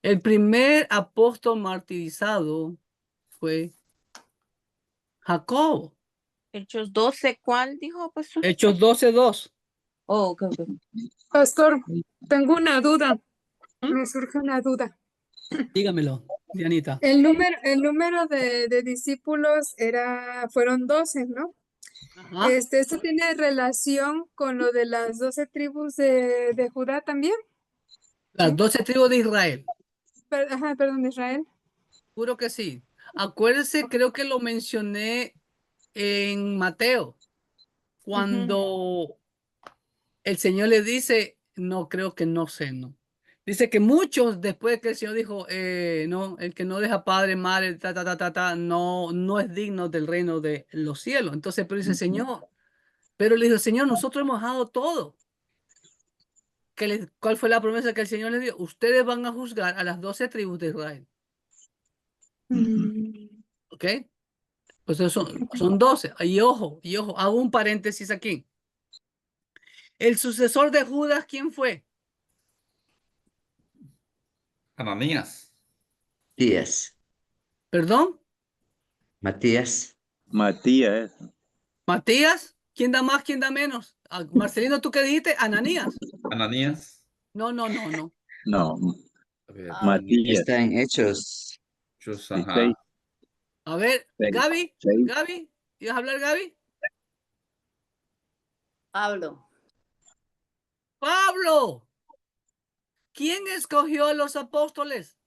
El primer apóstol martirizado fue Jacobo. Hechos 12, ¿cuál dijo, pastor? Hechos 12:2. Oh, ok, ok. Pastor, tengo una duda. Me surge una duda. Dígamelo, Dianita. El número de discípulos fueron 12, ¿no? Ajá. ¿Esto tiene relación con lo de las 12 tribus de Judá también? Las 12 tribus de Israel. Ajá, perdón, de Israel. Juro que sí. Acuérdense, creo que lo mencioné en Mateo, cuando el Señor le dice, no, creo que no sé, no. Dice que muchos, después que el Señor dijo, no, el que no deja padre, madre, no es digno del reino de los cielos. Entonces, pero dice, Señor, pero le dijo, Señor, nosotros hemos dejado todo. ¿Cuál fue la promesa que el Señor les dio? Ustedes van a juzgar a las 12 tribus de Israel. ¿Ok? Pues son 12. Y ojo, hago un paréntesis aquí. El sucesor de Judas, ¿quién fue? Ananías. Matías. ¿Perdón? Matías. Matías. ¿Matías? ¿Quién da más, quién da menos? Marcelino, ¿tú qué dijiste? ¿Ananías? Ananías. No. No, A ver, Matías. Está en Hechos. Hechos, 16, ajá. A ver, 6. Gaby, ¿ibas a hablar, Gaby? Pablo. Pablo. ¿Quién escogió a los apóstoles?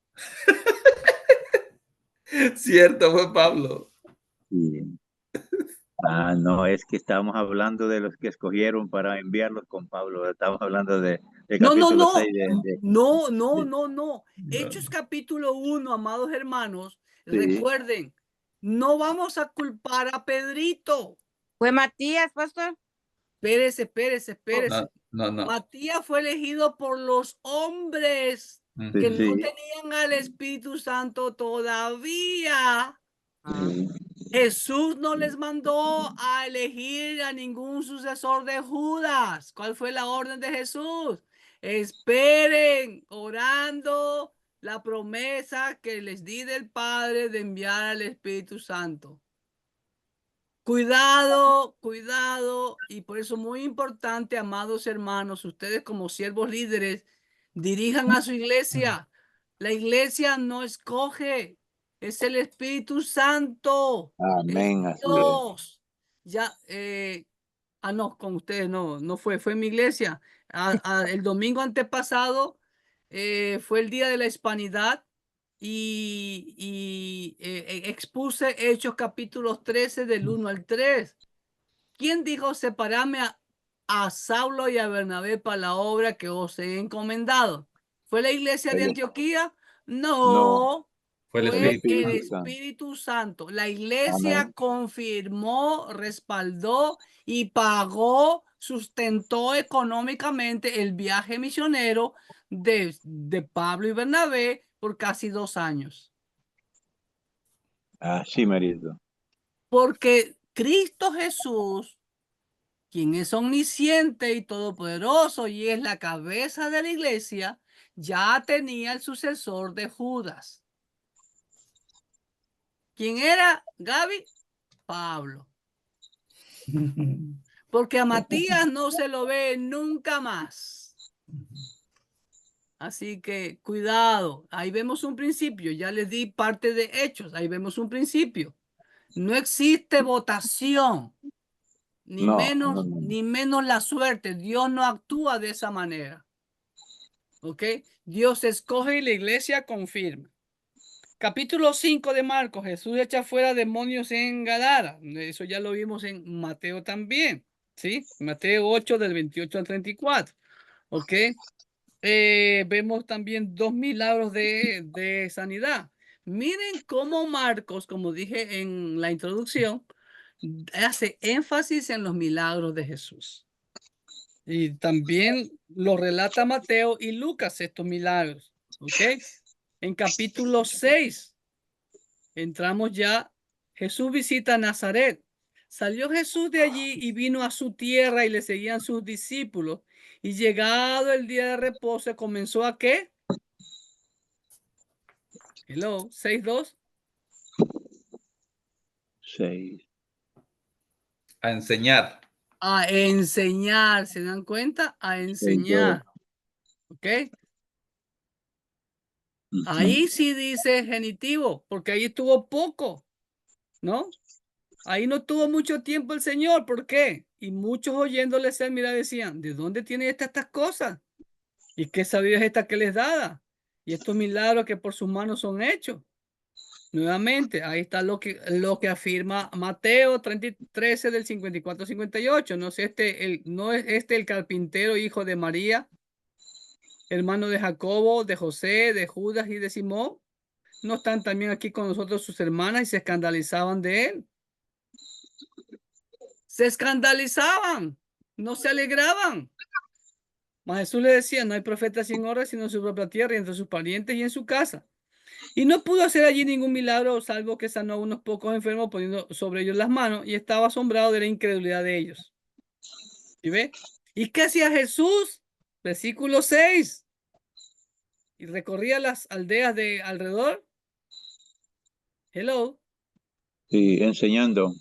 Cierto, fue Pablo. Sí. No, es que estábamos hablando de los que escogieron para enviarlos con Pablo. Estamos hablando de No. capítulo 6 No. Hechos capítulo 1, amados hermanos, recuerden, no vamos a culpar a Pedrito. ¿Fue Matías, pastor? Espérese. No. Matías fue elegido por los hombres que no Sí. tenían al Espíritu Santo todavía. Ah. Jesús no les mandó a elegir a ningún sucesor de Judas. ¿Cuál fue la orden de Jesús? Esperen orando la promesa que les di del Padre de enviar al Espíritu Santo. Cuidado, y por eso muy importante, amados hermanos, ustedes como siervos líderes, dirijan a su iglesia. La iglesia no escoge, es el Espíritu Santo. Amén, Es así es. Dios. Ya, no, con ustedes no fue en mi iglesia. El domingo antepasado fue el día de la hispanidad y expuse Hechos capítulos 13 del 1 al 3. ¿Quién dijo separarme a Saulo y a Bernabé para la obra que os he encomendado? ¿Fue la iglesia de Antioquía? No. Fue el Fue Espíritu el Santo. Espíritu Santo. La iglesia Amén. confirmó, respaldó y pagó, sustentó económicamente el viaje misionero de Pablo y Bernabé por casi 2 años. Así, marido. Porque Cristo Jesús, quien es omnisciente y todopoderoso y es la cabeza de la iglesia, ya tenía el sucesor de Judas. ¿Quién era, Gaby? Pablo. Porque a Matías no se lo ve nunca más. Así que cuidado, ahí vemos un principio, ya les di parte de Hechos, ahí vemos un principio. No existe votación, ni menos la suerte. Dios no actúa de esa manera. ¿Ok? Dios escoge y la iglesia confirma. Capítulo 5 de Marcos, Jesús echa fuera demonios en Gadara. Eso ya lo vimos en Mateo también. ¿Sí? Mateo 8 del 28 al 34. ¿Ok? Vemos también 2 milagros de sanidad. Miren cómo Marcos, como dije en la introducción, hace énfasis en los milagros de Jesús. Y también lo relata Mateo y Lucas estos milagros. ¿Ok? En capítulo 6 entramos ya. Jesús visita Nazaret. Salió Jesús de allí y vino a su tierra y le seguían sus discípulos. Y llegado el día de reposo, comenzó a ¿qué? Hello, 6:2. 6. A enseñar. A enseñar, ¿se dan cuenta? A enseñar. ¿Ok? Ahí sí dice genitivo, porque ahí estuvo poco, ¿no? Ahí no tuvo mucho tiempo el Señor. ¿Por qué? Y muchos oyéndole ser, mira, decían, ¿de dónde tiene estas cosas? ¿Y qué sabiduría es esta que les da? Y estos milagros que por sus manos son hechos. Nuevamente, ahí está lo que afirma Mateo 13 del 54-58. No es este el carpintero, hijo de María, hermano de Jacobo, de José, de Judas y de Simón. ¿No están también aquí con nosotros sus hermanas y se escandalizaban de él? Se escandalizaban, no se alegraban. Mas Jesús le decía, no hay profeta sin honra sino en su propia tierra y entre sus parientes y en su casa. Y no pudo hacer allí ningún milagro, salvo que sanó a unos pocos enfermos poniendo sobre ellos las manos, y estaba asombrado de la incredulidad de ellos. ¿Y ve? ¿Y qué hacía Jesús? Versículo 6. Y recorría las aldeas de alrededor. Hello. Sí, enseñando.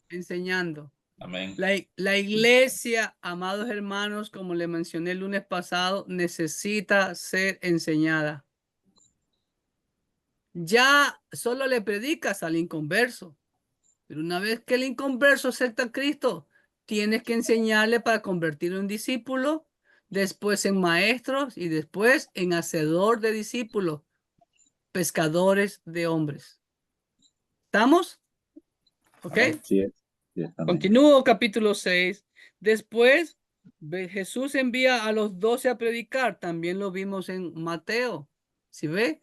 Enseñando. Amén. La iglesia, amados hermanos, como le mencioné el lunes pasado, necesita ser enseñada. Ya solo le predicas al inconverso, pero una vez que el inconverso acepta a Cristo, tienes que enseñarle para convertirlo en discípulo, después en maestros y después en hacedor de discípulos, pescadores de hombres. ¿Estamos? ¿Ok? Así es. Continúo capítulo 6. Después Jesús envía a los 12 a predicar. También lo vimos en Mateo. ¿Sí ve?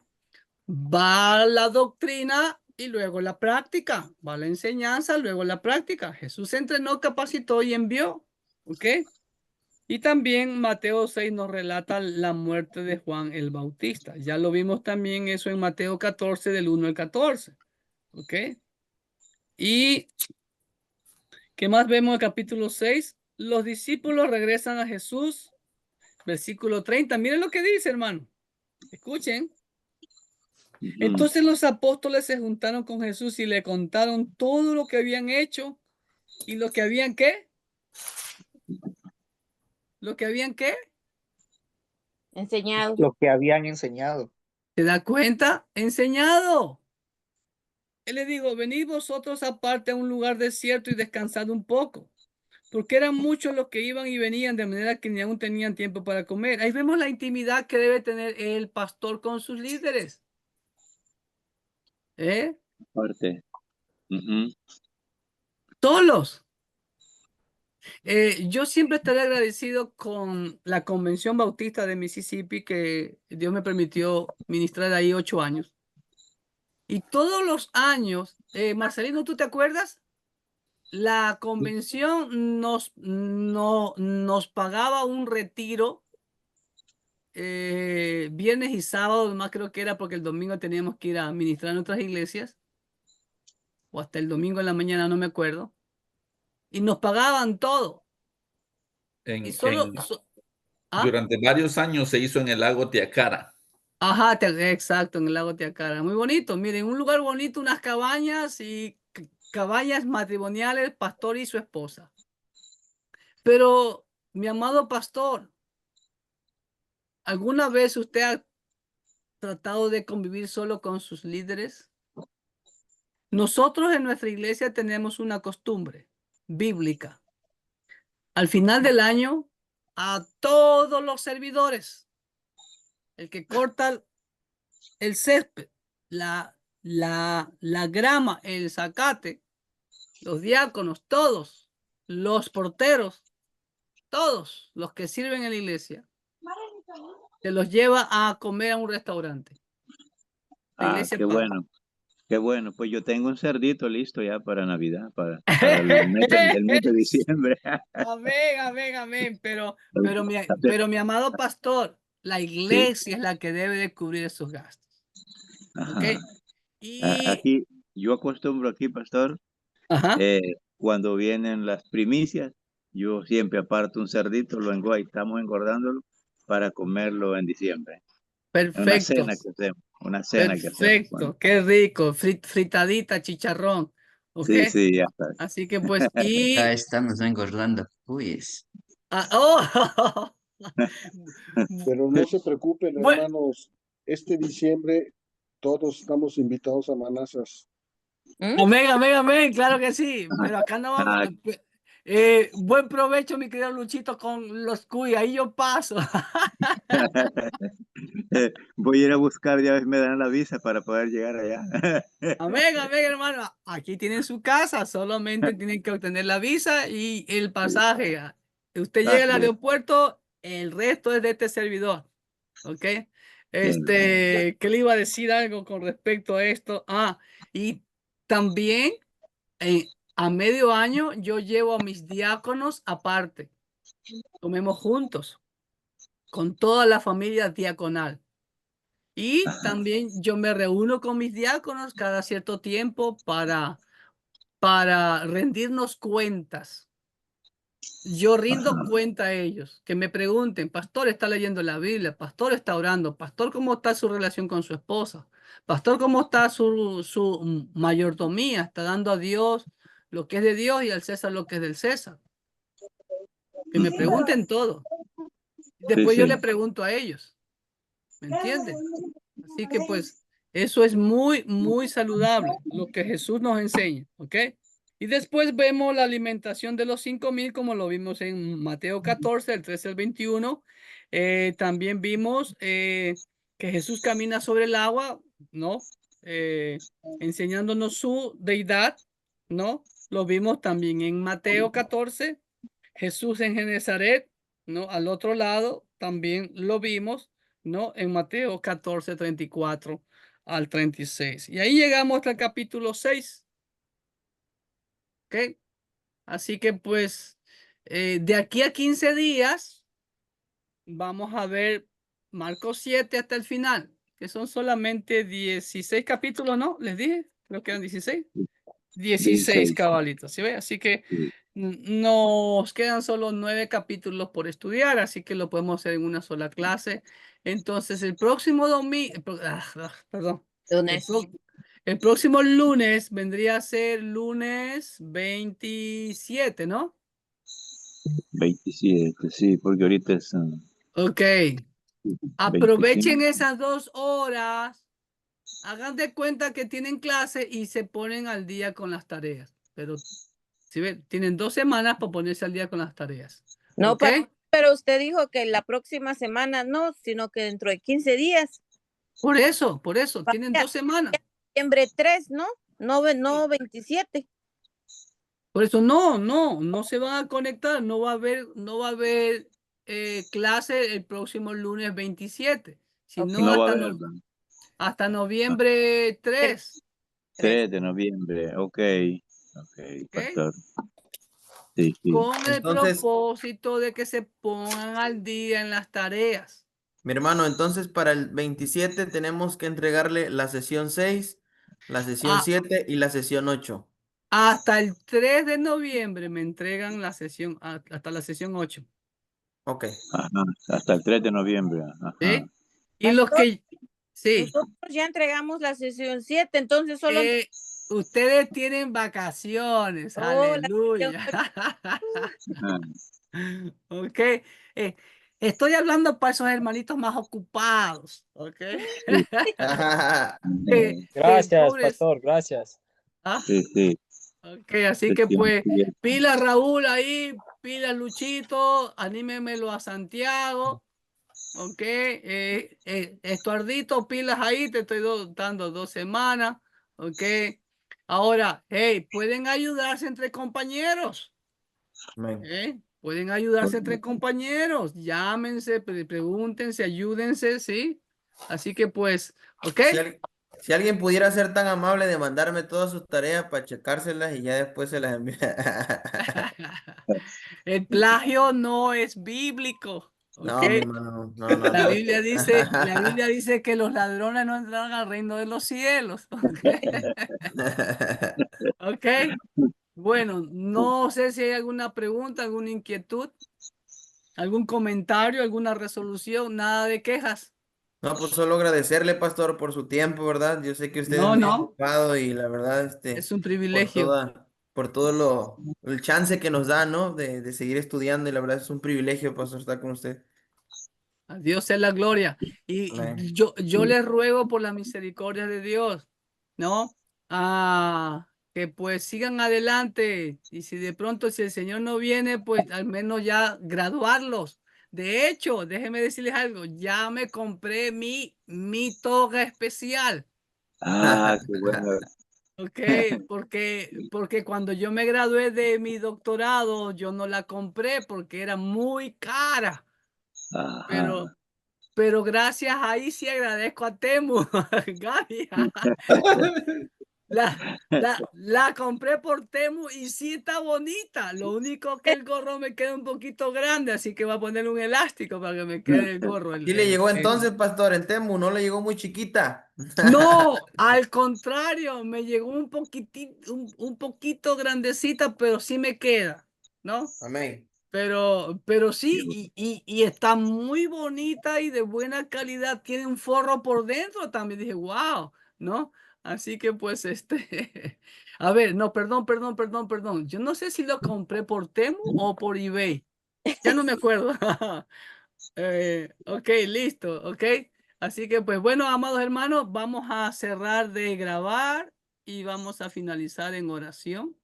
Va la doctrina y luego la práctica. Va la enseñanza, luego la práctica. Jesús entrenó, capacitó y envió. ¿Ok? Y también Mateo 6 nos relata la muerte de Juan el Bautista. Ya lo vimos también eso en Mateo 14 del 1 al 14. ¿Ok? Y ¿qué más vemos en el capítulo 6? Los discípulos regresan a Jesús. Versículo 30. Miren lo que dice, hermano. Escuchen. Entonces los apóstoles se juntaron con Jesús y le contaron todo lo que habían hecho y lo que habían ¿qué? ¿Lo que habían qué? Enseñado. Lo que habían enseñado. ¿Se da cuenta? Enseñado. Él le digo, venid vosotros aparte a un lugar desierto y descansad un poco, porque eran muchos los que iban y venían de manera que ni aún tenían tiempo para comer. Ahí vemos la intimidad que debe tener el pastor con sus líderes. Fuerte. Solos. Yo siempre estaré agradecido con la Convención Bautista de Mississippi, que Dios me permitió ministrar ahí 8 años. Y todos los años, Marcelino, ¿tú te acuerdas? La convención nos pagaba un retiro viernes y sábado, además creo que era porque el domingo teníamos que ir a ministrar en otras iglesias, o hasta el domingo en la mañana, no me acuerdo. Y nos pagaban todo. Y solo... Durante varios años se hizo en el lago Tiacara. Ajá, exacto, en el lago Tiacara. Muy bonito. Miren, un lugar bonito, unas cabañas y cabañas matrimoniales, pastor y su esposa. Pero, mi amado pastor, ¿alguna vez usted ha tratado de convivir solo con sus líderes? Nosotros en nuestra iglesia tenemos una costumbre bíblica. Al final del año, a todos los servidores, el que corta el césped, la grama, el zacate, los diáconos, todos, los porteros, todos los que sirven en la iglesia, se los lleva a comer a un restaurante. La iglesia qué paga. bueno. Qué bueno, pues yo tengo un cerdito listo ya para Navidad, para el mes de diciembre. Amén, amén, amén. Pero mi amado pastor, la Sí, iglesia es la que debe de cubrir esos gastos. ¿Ok? ajá. Y, Aquí, yo acostumbro aquí, pastor, ajá, cuando vienen las primicias, yo siempre aparto un cerdito, estamos engordándolo para comerlo en diciembre. Una perfecto, cena que hacemos, una cena que hacemos. perfecto. Qué rico. Fritadita, chicharrón. ¿Ok? Sí, sí, ya está. Así que pues, Ya estamos engordando, pues. oh, Pero no se preocupen, bueno, hermanos. Este diciembre todos estamos invitados a Manazas. ¿Mm? amén, amén, amén, claro que sí, pero acá no vamos. Ah, Buen provecho, mi querido Luchito, con los cuy, ahí yo paso. voy a ir a buscar, ya ves, me dan la visa para poder llegar allá. Amén, amén, hermano. Aquí tienen su casa, solamente tienen que obtener la visa y el pasaje. Usted llega al Así es. aeropuerto, el resto es de este servidor. ¿Ok? Bien. ¿Qué le iba a decir algo con respecto a esto? Y también a medio año yo llevo a mis diáconos aparte. Comemos juntos con toda la familia diaconal. Y también yo me reúno con mis diáconos cada cierto tiempo para rendirnos cuentas. Yo rindo cuenta a ellos, que me pregunten, pastor, ¿está leyendo la Biblia? Pastor, ¿está orando? Pastor, ¿cómo está su relación con su esposa? Pastor, ¿cómo está su mayordomía? ¿Está dando a Dios lo que es de Dios y al César lo que es del César? Que me pregunten todo. Sí, Después yo sí. le pregunto a ellos, ¿me entienden? Así que pues eso es muy, muy saludable, lo que Jesús nos enseña, ¿ok? Y después vemos la alimentación de los 5,000, como lo vimos en Mateo 14, el 13 al 21. También vimos que Jesús camina sobre el agua, ¿no? Enseñándonos su deidad, ¿no? Lo vimos también en Mateo 14. Jesús en Genezaret, ¿no? Al otro lado también lo vimos, ¿no? En Mateo 14, 34 al 36. Y ahí llegamos hasta el capítulo 6. ¿Ok? Así que pues de aquí a 15 días vamos a ver Marcos 7 hasta el final, que son solamente 16 capítulos, ¿no? Les dije, creo que eran 16. 16 16. cabalitos, ¿sí ve? Así que Sí. nos quedan solo 9 capítulos por estudiar, así que lo podemos hacer en una sola clase. Entonces, el próximo domingo, perdón, el, Lunes. el próximo lunes vendría a ser lunes 27, ¿no? 27, sí, porque ahorita es Ok. 25. Aprovechen esas 2 horas. Hagan de cuenta que tienen clase y se ponen al día con las tareas. Pero si ven, tienen 2 semanas para ponerse al día con las tareas. No, ¿Ok? pero usted dijo que la próxima semana no, sino que dentro de 15 días. Por eso, tienen 2 semanas. Diciembre 3, ¿no? No 27. Por eso no se van a conectar, no va a haber clase el próximo lunes 27, sino No va a hasta, haber, hasta noviembre 3. 3 de noviembre. Ok, ¿Ok? pastor. Sí, sí. Con el Entonces, propósito de que se pongan al día en las tareas. mi hermano, entonces para el 27 tenemos que entregarle la sesión 6, la sesión Ah, 7 y la sesión 8. hasta el 3 de noviembre me entregan la sesión, hasta la sesión 8. Ok. Ajá, hasta el 3 de noviembre. Ajá. ¿Sí? Y los Pastor, que, sí, nosotros ya entregamos la sesión 7, entonces solo ustedes tienen vacaciones, oh, la sesión aleluya. 8. Ajá. Ok, estoy hablando para esos hermanitos más ocupados, ok. Sí, Que Gracias, pobres, pastor, gracias. sí, sí. ok, así que Sesión pues, 7. pila Raúl ahí, pila Luchito, anímemelo a Santiago. Ok, Estuardito, pilas ahí, te estoy dando 2 semanas. Ok, ahora, hey, pueden ayudarse entre compañeros. Amén. Pueden ayudarse entre compañeros. Llámense, pregúntense, ayúdense, ¿sí? Así que pues, ok. Si alguien pudiera ser tan amable de mandarme todas sus tareas para checárselas y ya después se las envía. El plagio no es bíblico, ¿ok? No, mi hermano, no, no, La no. Biblia dice que los ladrones no entrarán al reino de los cielos, ¿ok? ¿Ok? Bueno, no sé si hay alguna pregunta, alguna inquietud, algún comentario, alguna resolución, nada de quejas. No, pues solo agradecerle, pastor, por su tiempo, ¿verdad? Yo sé que usted es No, muy no, ocupado y la verdad, es un por privilegio. por todo el chance que nos da, ¿no? De seguir estudiando y la verdad es un privilegio, pastor, estar con usted. A Dios sea la gloria. Y Amén. yo les ruego por la misericordia de Dios, ¿no? Que pues sigan adelante. Y si de pronto, si el Señor no viene, pues al menos ya graduarlos. De hecho, déjenme decirles algo, ya me compré mi toga especial. Ah, qué bueno. Ok, porque cuando yo me gradué de mi doctorado, yo no la compré porque era muy cara. Pero Ajá. Pero gracias, ahí sí agradezco a Temu, Gaby. La compré por Temu y sí está bonita. Lo único que el gorro me queda un poquito grande, así que voy a poner un elástico para que me quede el gorro. ¿Sí le llegó entonces, pastor, en Temu? ¿No le llegó muy chiquita? No, al contrario, me llegó un poquitito, un poquito grandecita, pero sí me queda, ¿no? Amén. Pero sí, y está muy bonita y de buena calidad. Tiene un forro por dentro también. Dije, wow, ¿no? Así que pues a ver, no, perdón. Yo no sé si lo compré por Temu o por eBay. Ya no me acuerdo. Ok, listo, ok. Así que pues bueno, amados hermanos, vamos a cerrar de grabar y vamos a finalizar en oración.